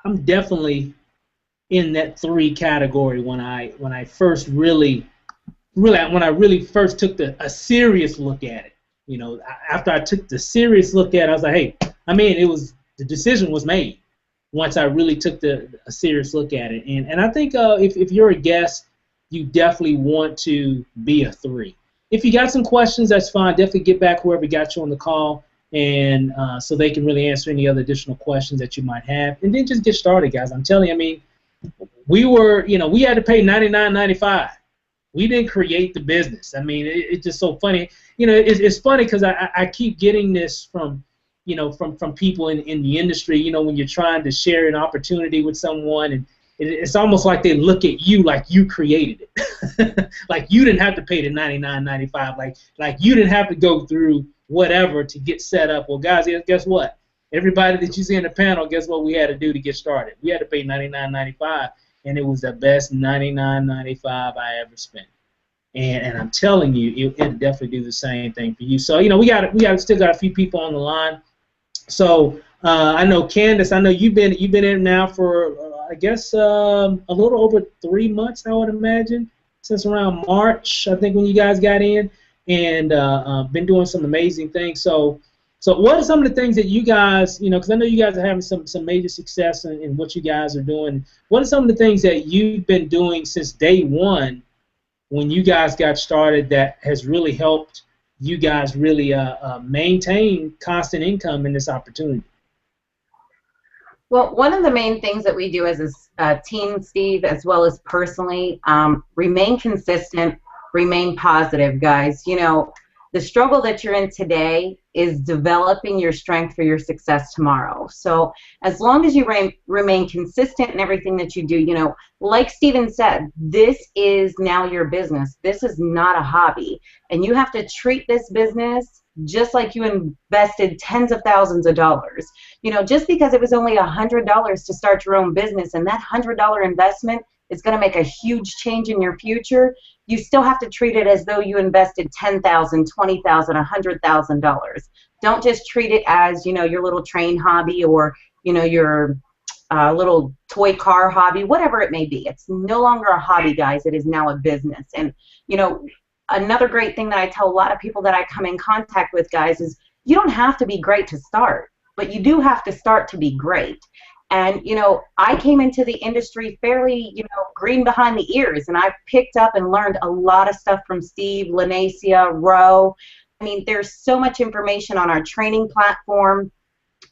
I'm definitely in that 3 category when I first really first took a serious look at it. After I took the serious look at it, I was like, hey, the decision was made once I really took a serious look at it. And I think if you're a guest, you definitely want to be a 3. If you got some questions, that's fine. Definitely get back whoever got you on the call, and so they can really answer any other additional questions that you might have. And then just get started, guys. I'm telling you, we had to pay $99.95. We didn't create the business. It's just so funny. It's funny because I keep getting this from people in the industry. When you're trying to share an opportunity with someone, and it's almost like they look at you like you created it. Like you didn't have to pay the $99.95. Like you didn't have to go through whatever to get set up. Well, guys, guess what? Everybody that you see in the panel, guess what we had to do to get started? We had to pay $99.95, and it was the best $99.95 I ever spent. And I'm telling you, it'll definitely do the same thing for you. So we still got a few people on the line. So I know Candace. I know you've been in now for I guess a little over 3 months, I would imagine, since around March, I think, when you guys got in, and been doing some amazing things. So So what are some of the things that you guys, because I know you guys are having some major success in what you guys are doing. What are some of the things that you've been doing since day one when you guys got started that has really helped you guys really maintain constant income in this opportunity? Well, one of the main things that we do as a team, Steve, as well as personally, remain consistent, remain positive, guys. The struggle that you're in today is developing your strength for your success tomorrow. So as long as you remain consistent in everything that you do, like Steven said, this is now your business. This is not a hobby. And you have to treat this business just like you invested tens of thousands of dollars. Just because it was only $100 to start your own business, and that $100 investment is going to make a huge change in your future, you still have to treat it as though you invested $10,000, $20,000, $100,000. Don't just treat it as, your little train hobby or, your little toy car hobby, whatever it may be. It's no longer a hobby, guys. It is now a business. And, another great thing that I tell a lot of people that I come in contact with, guys, is you don't have to be great to start, but you do have to start to be great. And, I came into the industry fairly, green behind the ears, and I've picked up and learned a lot of stuff from Steve, Lanacia, Ro. I mean, there's so much information on our training platform.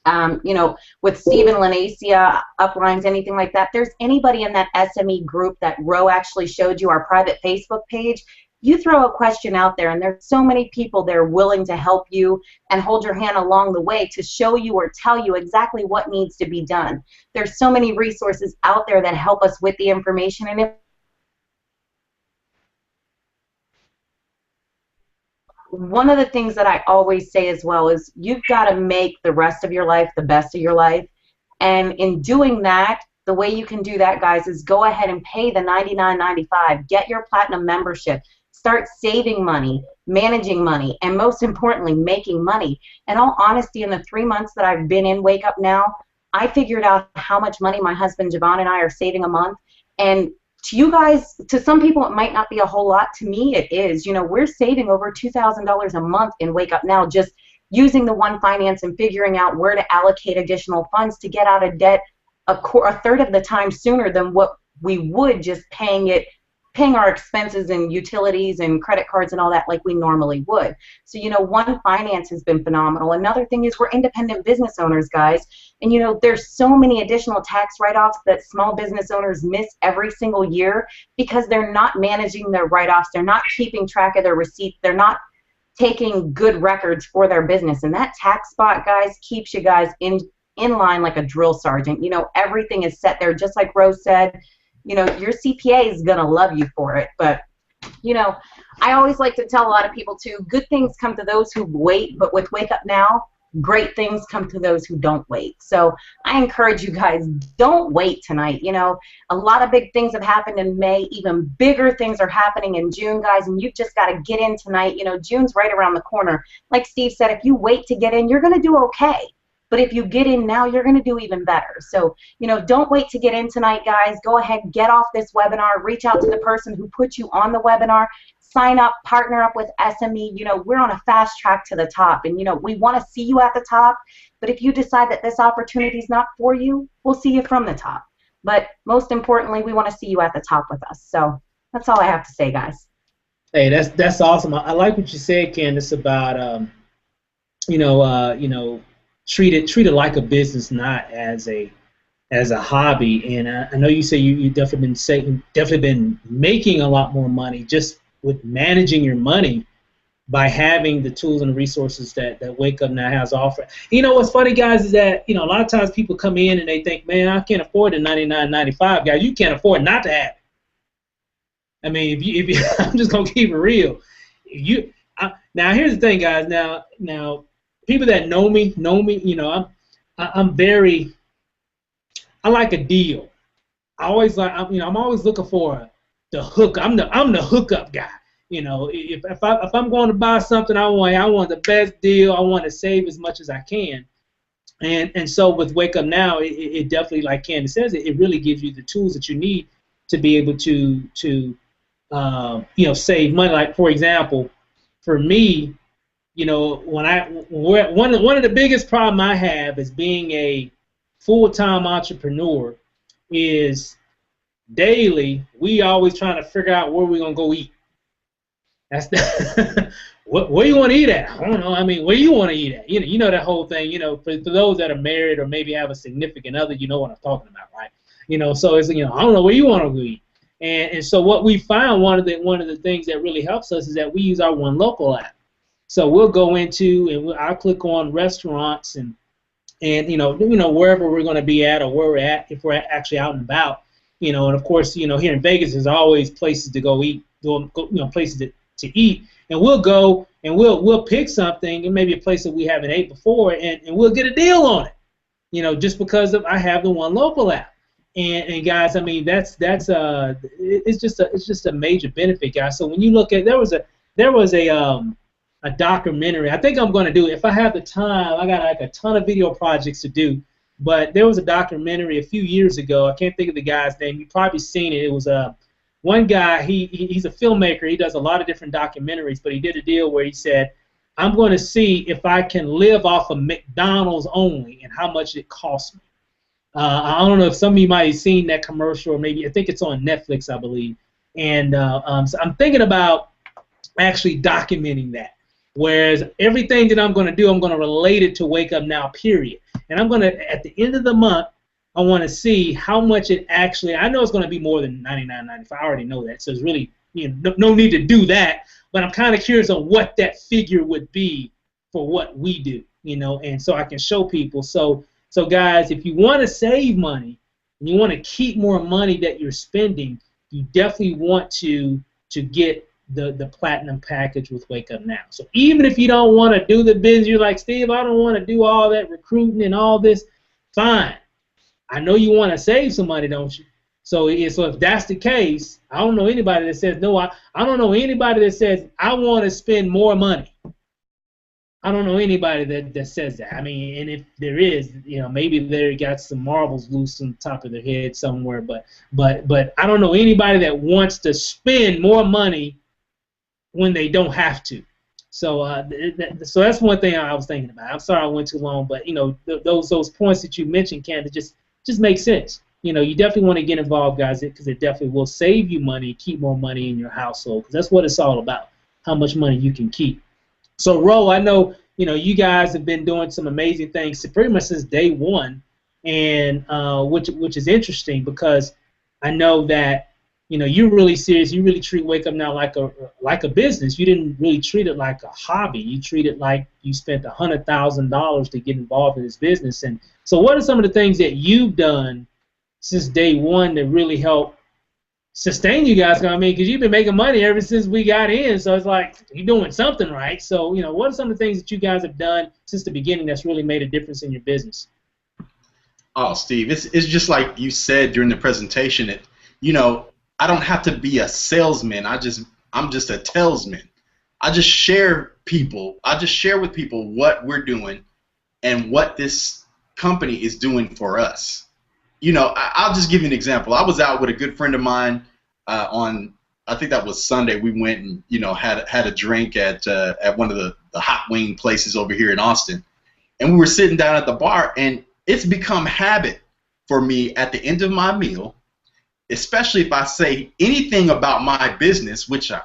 With Steve and Lanacia, uplines, anything like that. There's anybody in that SME group that Ro actually showed you, our private Facebook page. You throw a question out there, and there's so many people there willing to help you and hold your hand along the way to show you or tell you exactly what needs to be done. There's so many resources out there that help us with the information. And if one of the things that I always say as well is you've got to make the rest of your life the best of your life. And in doing that, the way you can do that, guys, is go ahead and pay the $99.95. Get your platinum membership. Start saving money, managing money, and most importantly, making money. In all honesty, in the 3 months that I've been in Wake Up Now, I figured out how much money my husband Javon and I are saving a month. And to you guys, to some people, it might not be a whole lot. To me, it is. We're saving over $2,000 a month in Wake Up Now, just using the One Finance and figuring out where to allocate additional funds to get out of debt a third of the time sooner than what we would just paying our expenses and utilities and credit cards and all that like we normally would. So, One Finance has been phenomenal. Another thing is we're independent business owners, guys. And, there's so many additional tax write-offs that small business owners miss every single year because they're not managing their write-offs. They're not keeping track of their receipts. They're not taking good records for their business. And that tax spot, guys, keeps you guys in line like a drill sergeant. Everything is set there, just like Rose said. Your CPA is going to love you for it. But, I always like to tell a lot of people, too, good things come to those who wait, but with Wake Up Now, great things come to those who don't wait. So I encourage you guys, don't wait tonight. A lot of big things have happened in May. Even bigger things are happening in June, guys, and you've just got to get in tonight. June's right around the corner. Like Steve said, if you wait to get in, you're going to do okay. But if you get in now, you're going to do even better. So, don't wait to get in tonight, guys. Go ahead, get off this webinar. Reach out to the person who put you on the webinar. Sign up, partner up with SME. We're on a fast track to the top. And, we want to see you at the top. But if you decide that this opportunity is not for you, we'll see you from the top. But most importantly, we want to see you at the top with us. So that's all I have to say, guys. Hey, that's awesome. I like what you said, Candace, about, treat it like a business, not as a hobby. And I know you say you definitely been making a lot more money just with managing your money by having the tools and the resources that Wake Up Now has offered. What's funny, guys, is that a lot of times people come in and they think, man, I can't afford the $99.95, guys. You can't afford not to have it. I mean, if you I'm just gonna keep it real. Now here's the thing, guys. Now. People that know me, I'm very, I like a deal. I'm always looking for the hook. I'm the hookup guy. If I'm going to buy something, I want the best deal. I want to save as much as I can. And so with Wake Up Now, it definitely, like Candace says, it really gives you the tools that you need to be able to save money. Like, for example, for me, you know, one of the biggest problem I have is being a full-time entrepreneur is daily we always trying to figure out where we're gonna go eat. That's the where you want to eat at? I don't know. I mean, where you want to eat at? You know that whole thing. You know, for those that are married or maybe have a significant other, you know what I'm talking about, right? You know, so it's, you know, I don't know where you want to go eat. And so what we found, one of the things that really helps us is that we use our One Local app. So we'll go into and I'll click on restaurants and you know wherever we're going to be at or where we're at if we're actually out and about. You know, and of course, you know, here in Vegas there's always places to go eat, places to eat, and we'll go and we'll pick something and maybe a place that we haven't ate before, and we'll get a deal on it. You know, just because I have the One Local app. And guys, I mean it's just a major benefit, guys. So when you look at there was a documentary. I think I'm going to do it if I have the time. I got like a ton of video projects to do, but there was a documentary a few years ago. I can't think of the guy's name. You've probably seen it. It was one guy. He's a filmmaker. He does a lot of different documentaries, but he did a deal where he said, I'm going to see if I can live off of McDonald's only and how much it costs me. I don't know if some of you might have seen that commercial, or maybe I think it's on Netflix, I believe. And so I'm thinking about actually documenting that. Whereas everything that I'm going to do, I'm going to relate it to Wake Up Now, period. And I'm going to, at the end of the month, I want to see how much it actually, I know it's going to be more than $99.95. I already know that. So there's really no need to do that. But I'm kind of curious on what that figure would be for what we do, and so I can show people. So guys, if you want to save money and you want to keep more money that you're spending, you definitely want to get the platinum package with Wake Up Now. So even if you don't want to do the business, you're like, Steve, I don't want to do all that recruiting and all this, fine. I know you want to save some money, don't you? So if that's the case, I don't know anybody that says, no, I don't know anybody that says, I want to spend more money. I don't know anybody that says that. I mean, and if there is, maybe they got some marbles loose on top of their head somewhere, but I don't know anybody that wants to spend more money when they don't have to. So so that's one thing I was thinking about. I'm sorry I went too long, but those points that you mentioned, Candace, just make sense. You definitely want to get involved, guys, because it definitely will save you money, keep more money in your household, because that's what it's all about, how much money you can keep. So, Ro, I know you guys have been doing some amazing things pretty much since day one, and which is interesting because I know that you're really serious. You really treat Wake Up Now like a business. You didn't really treat it like a hobby. You treat it like you spent $100,000 to get involved in this business. And so, what are some of the things that you've done since day one that really help sustain you guys? I mean, because you've been making money ever since we got in, so it's like you're doing something right. So, what are some of the things that you guys have done since the beginning that's really made a difference in your business? Oh, Steve, it's just like you said during the presentation. I don't have to be a salesman. I'm just a talesman. I just share with people what we're doing and what this company is doing for us. I'll just give you an example. I was out with a good friend of mine on, I think that was Sunday. We went and had a drink at one of the hot wing places over here in Austin, and we were sitting down at the bar, and it's become habit for me at the end of my meal, especially if I say anything about my business, which I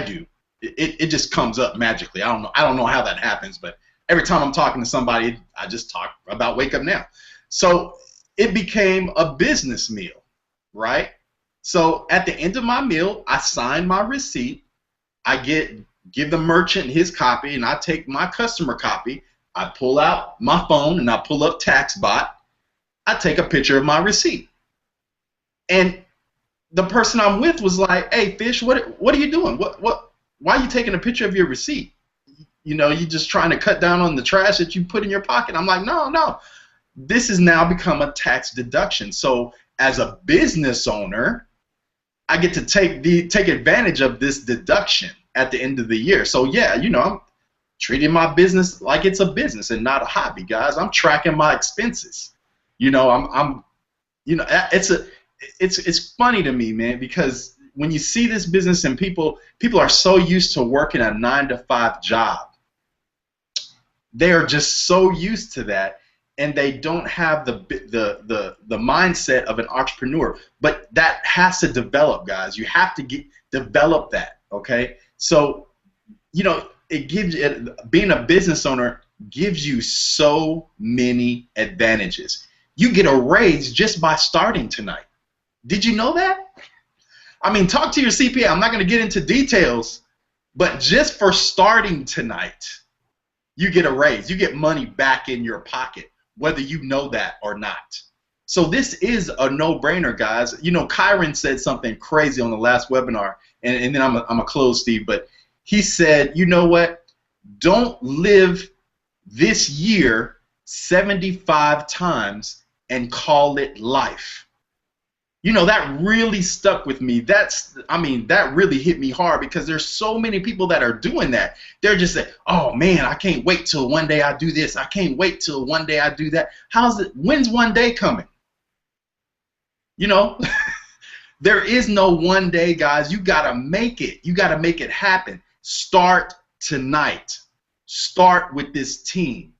do. It just comes up magically. I don't know how that happens, but every time I'm talking to somebody, I just talk about Wake Up Now. So it became a business meal, right? So at the end of my meal, I sign my receipt. I give the merchant his copy, and I take my customer copy. I pull out my phone, and I pull up TaxBot. I take a picture of my receipt. And the person I'm with was like, "Hey, Fish, what are you doing? Why are you taking a picture of your receipt? You just trying to cut down on the trash that you put in your pocket?" I'm like, no. This has now become a tax deduction. So as a business owner, I get to take advantage of this deduction at the end of the year. So yeah, I'm treating my business like it's a business and not a hobby, guys. I'm tracking my expenses. It's funny to me, man, because when you see this business and people are so used to working a 9-to-5 job, they are just so used to that, and they don't have the mindset of an entrepreneur. But that has to develop, guys. You have to develop that. Okay, so it gives being a business owner gives you so many advantages. You get a raise just by starting tonight. Did you know that? I mean, talk to your CPA. I'm not going to get into details, but just for starting tonight, you get a raise. You get money back in your pocket, whether you know that or not. So this is a no-brainer, guys. Kyron said something crazy on the last webinar, and then I'm a close, Steve, but he said, you know what? Don't live this year 75 times and call it life. That really stuck with me. That really hit me hard, because there's so many people that are doing that. They're just saying, oh man, I can't wait till one day I do this. I can't wait till one day I do that. When's one day coming? There is no one day, guys. You got to make it. You got to make it happen. Start tonight. Start with this team.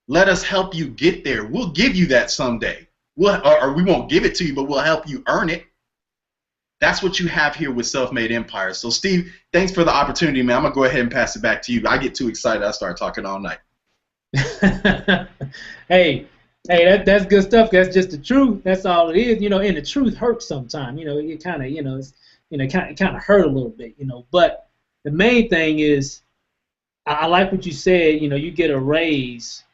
Let us help you get there. We'll give you that someday. Or we won't give it to you, but we'll help you earn it. That's what you have here with Self-Made Empire. So, Steve, thanks for the opportunity, man. I'm going to go ahead and pass it back to you. I get too excited. I start talking all night. Hey, that's good stuff. That's just the truth. That's all it is. And the truth hurts sometimes. It kind of hurt a little bit. But the main thing is, I like what you said. You get a raise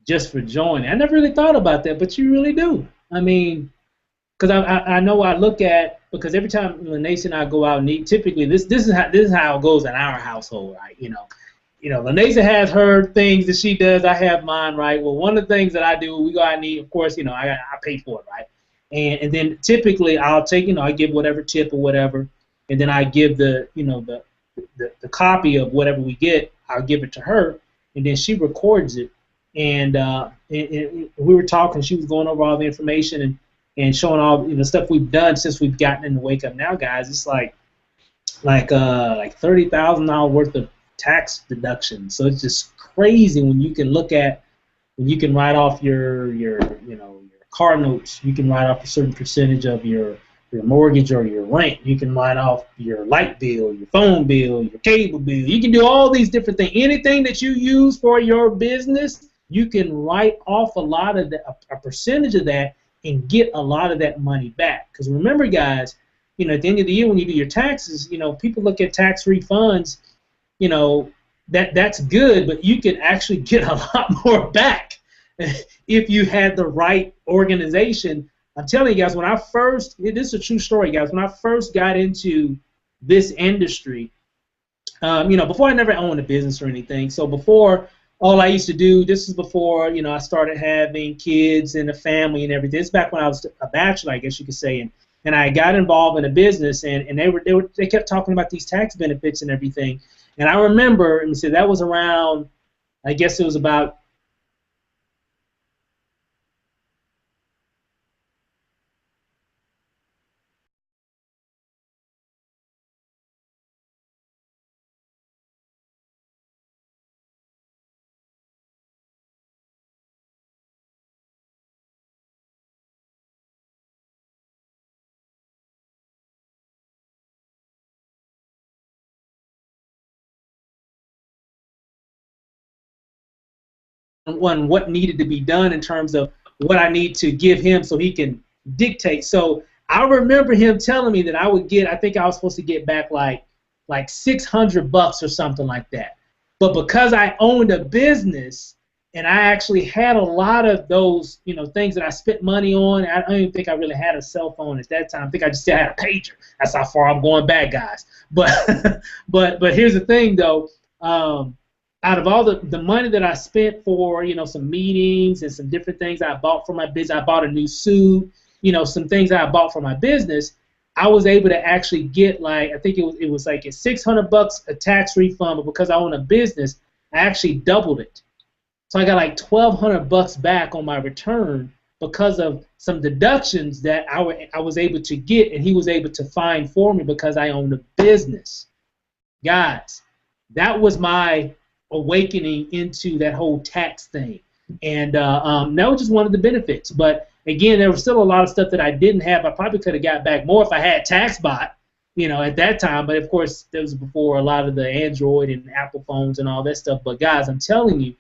just for joining. I never really thought about that, but you really do. I mean, because I know I look at, because every time Lanace and I go out and eat, typically this is how it goes in our household, right? Lanace has her things that she does. I have mine, right? Well, one of the things that I do, we go out and eat. Of course, I pay for it, right? And then typically I'll take, I give whatever tip or whatever, and then I give the copy of whatever we get. I'll give it to her, and then she records it. And we were talking. She was going over all the information and showing all the stuff we've done since we've gotten into Wake Up Now, guys. It's like $30,000 worth of tax deduction. So it's just crazy when you can write off your car notes. You can write off a certain percentage of your mortgage or your rent. You can write off your light bill, your phone bill, your cable bill. You can do all these different things. Anything that you use for your business, you can write off a percentage of that and get a lot of that money back. Because remember, guys, at the end of the year when you do your taxes, people look at tax refunds, that's good, but you can actually get a lot more back if you had the right organization. I'm telling you guys, this is a true story, guys. When I first got into this industry, before I never owned a business or anything. So before, all I used to do, this is before, I started having kids and a family and everything. It's back when I was a bachelor, I guess you could say, and I got involved in a business, and they kept talking about these tax benefits and everything. And I remember, and so that was around, I guess it was about what needed to be done in terms of what I need to give him so he can dictate. So I remember him telling me that I would get, I think I was supposed to get back like $600 or something like that. But because I owned a business and I actually had a lot of those, things that I spent money on, I don't even think I really had a cell phone at that time. I think I just still had a pager. That's how far I'm going back, guys. But but here's the thing, though. Out of all the money that I spent for, some meetings and some different things I bought for my business, I bought a new suit, some things I bought for my business, I was able to actually get I think it was like $600 a tax refund, but because I own a business, I actually doubled it. So I got like $1,200 back on my return because of some deductions that I was able to get, and he was able to find for me because I owned a business. Guys, that was my awakening into that whole tax thing. And that was just one of the benefits. But again, there was still a lot of stuff that I didn't have. I probably could have got back more if I had TaxBot, at that time. But of course, that was before a lot of the Android and Apple phones and all that stuff. But guys, I'm telling you,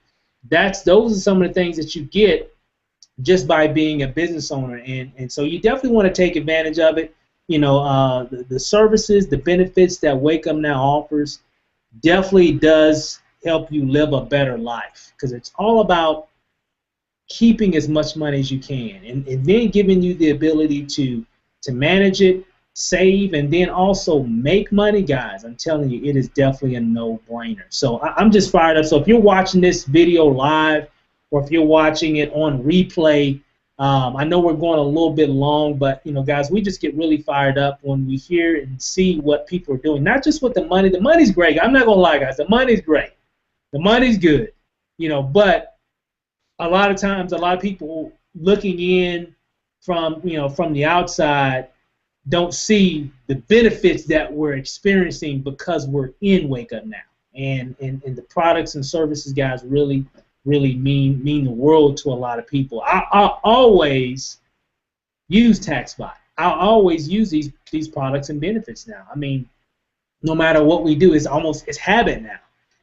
those are some of the things that you get just by being a business owner. And so you definitely want to take advantage of it. The services, the benefits that WakeUpNow offers definitely does help you live a better life, because it's all about keeping as much money as you can, and then giving you the ability to manage it, save, and then also make money. Guys, I'm telling you, it is definitely a no-brainer. So I'm just fired up. So if you're watching this video live, or if you're watching it on replay, I know we're going a little bit long, but guys, we just get really fired up when we hear and see what people are doing. Not just with the money. The money's great. I'm not gonna lie, guys. The money's great. The money's good. But a lot of times, a lot of people looking in from the outside don't see the benefits that we're experiencing because we're in WakeUpNow, and the products and services, guys, really mean the world to a lot of people. I always use TaxBot. I always use these products and benefits now. I mean, no matter what we do, it's habit now.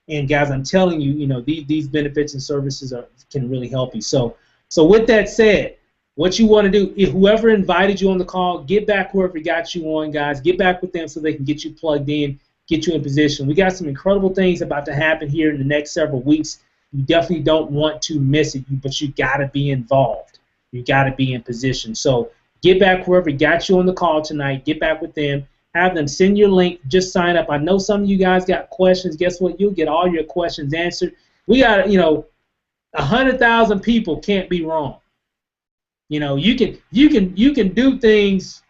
And guys, I'm telling you, these benefits and services can really help you. So with that said, what you want to do, if whoever invited you on the call, get back whoever got you on, guys. Get back with them so they can get you plugged in, get you in position. We got some incredible things about to happen here in the next several weeks. You definitely don't want to miss it, but you got to be involved. You got to be in position. So get back whoever got you on the call tonight. Get back with them. Have them send your link. Just sign up. I know some of you guys got questions. Guess what? You'll get all your questions answered. We got 100,000 people can't be wrong. You can do things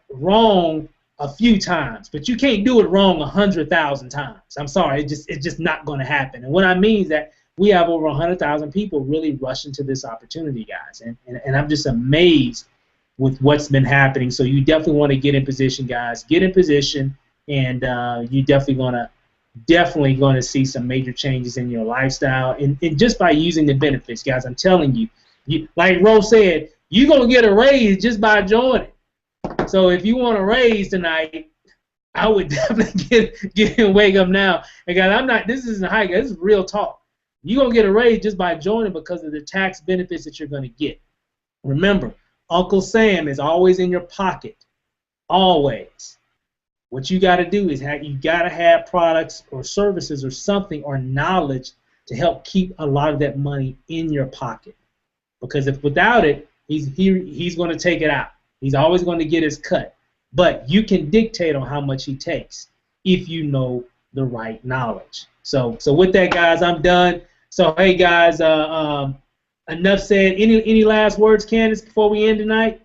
wrong a few times, but you can't do it wrong 100,000 times. I'm sorry, it's just not going to happen. And what I mean is that we have over 100,000 people really rushing to this opportunity, guys, and I'm just amazed with what's been happening. So you definitely want to get in position, guys. Get in position, and you definitely going to see some major changes in your lifestyle, and just by using the benefits, guys. I'm telling you, like Rose said, you're going to get a raise just by joining. So if you want a raise tonight, I would definitely get in WakeUpNow. And guys, this isn't hype, this is real talk. You're going to get a raise just by joining because of the tax benefits that you're going to get. Remember, Uncle Sam is always in your pocket. Always. What you got to do is you got to have products or services or something or knowledge to help keep a lot of that money in your pocket. Because if without it, he's going to take it out. He's always going to get his cut. But you can dictate on how much he takes if you know the right knowledge. So with that, guys, I'm done. So hey, guys, enough said. Any last words, Candace, before we end tonight?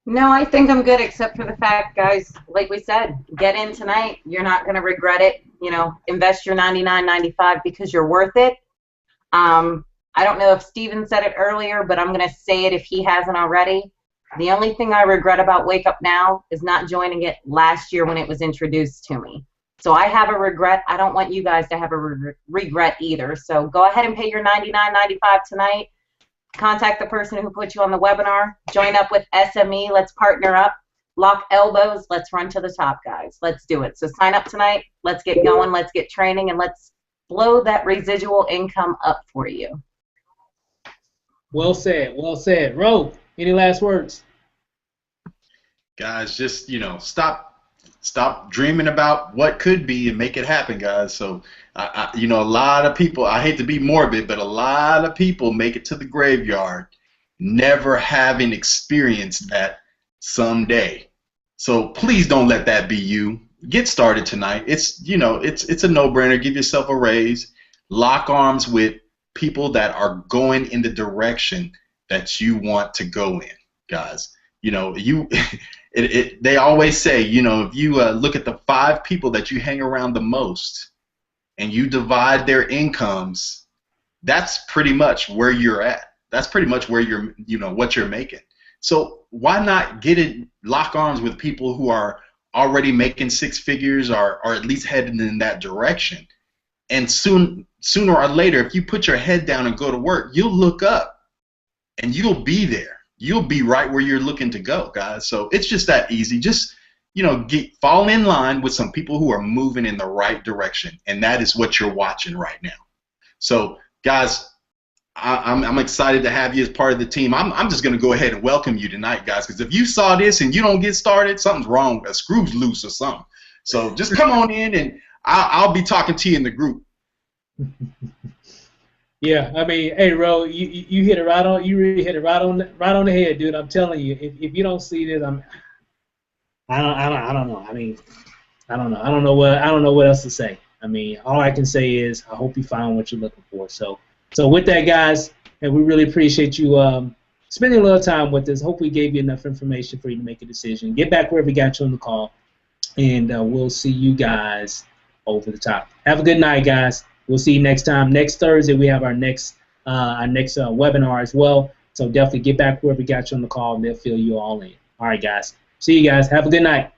No, I think I'm good, except for the fact, guys, like we said, get in tonight. You're not going to regret it. Invest your $99.95 because you're worth it. I don't know if Steven said it earlier, but I'm going to say it if he hasn't already. The only thing I regret about WakeUpNow is not joining it last year when it was introduced to me. So I have a regret. I don't want you guys to have a regret either. So go ahead and pay your $99.95 tonight. Contact the person who put you on the webinar. Join up with SME. Let's partner up. Lock elbows. Let's run to the top, guys. Let's do it. So sign up tonight. Let's get going. Let's get training, and let's blow that residual income up for you. Well said. Well said. Ro, any last words? Guys, just stop dreaming about what could be and make it happen, guys. So a lot of people, I hate to be morbid, but a lot of people make it to the graveyard never having experienced that someday. So please don't let that be you. Get started tonight. It's a no-brainer. Give yourself a raise. Lock arms with people that are going in the direction that you want to go in, guys. They always say, if you look at the 5 people that you hang around the most and you divide their incomes, that's pretty much where you're at. That's pretty much where what you're making. So why not lock arms with people who are already making six figures or at least heading in that direction. And sooner or later, if you put your head down and go to work, you'll look up and you'll be there. You'll be right where you're looking to go, guys. So it's just that easy. Just, fall in line with some people who are moving in the right direction. And that is what you're watching right now. So, guys, I'm excited to have you as part of the team. I'm just going to go ahead and welcome you tonight, guys, because if you saw this and you don't get started, something's wrong. A screw's loose or something. So just come on in, and I'll be talking to you in the group. Yeah, I mean, hey, Ro, you hit it right on. You really hit it right on the head, dude. I'm telling you, if you don't see this, I don't know. I mean, I don't know. I don't know what else to say. I mean, all I can say is I hope you find what you're looking for. So with that, guys, and we really appreciate you spending a little time with us. Hope we gave you enough information for you to make a decision. Get back wherever we got you on the call, and we'll see you guys over the top. Have a good night, guys. We'll see you next time. Next Thursday, we have our next webinar as well. So definitely get back wherever we got you on the call, and they'll fill you all in. All right, guys. See you guys. Have a good night.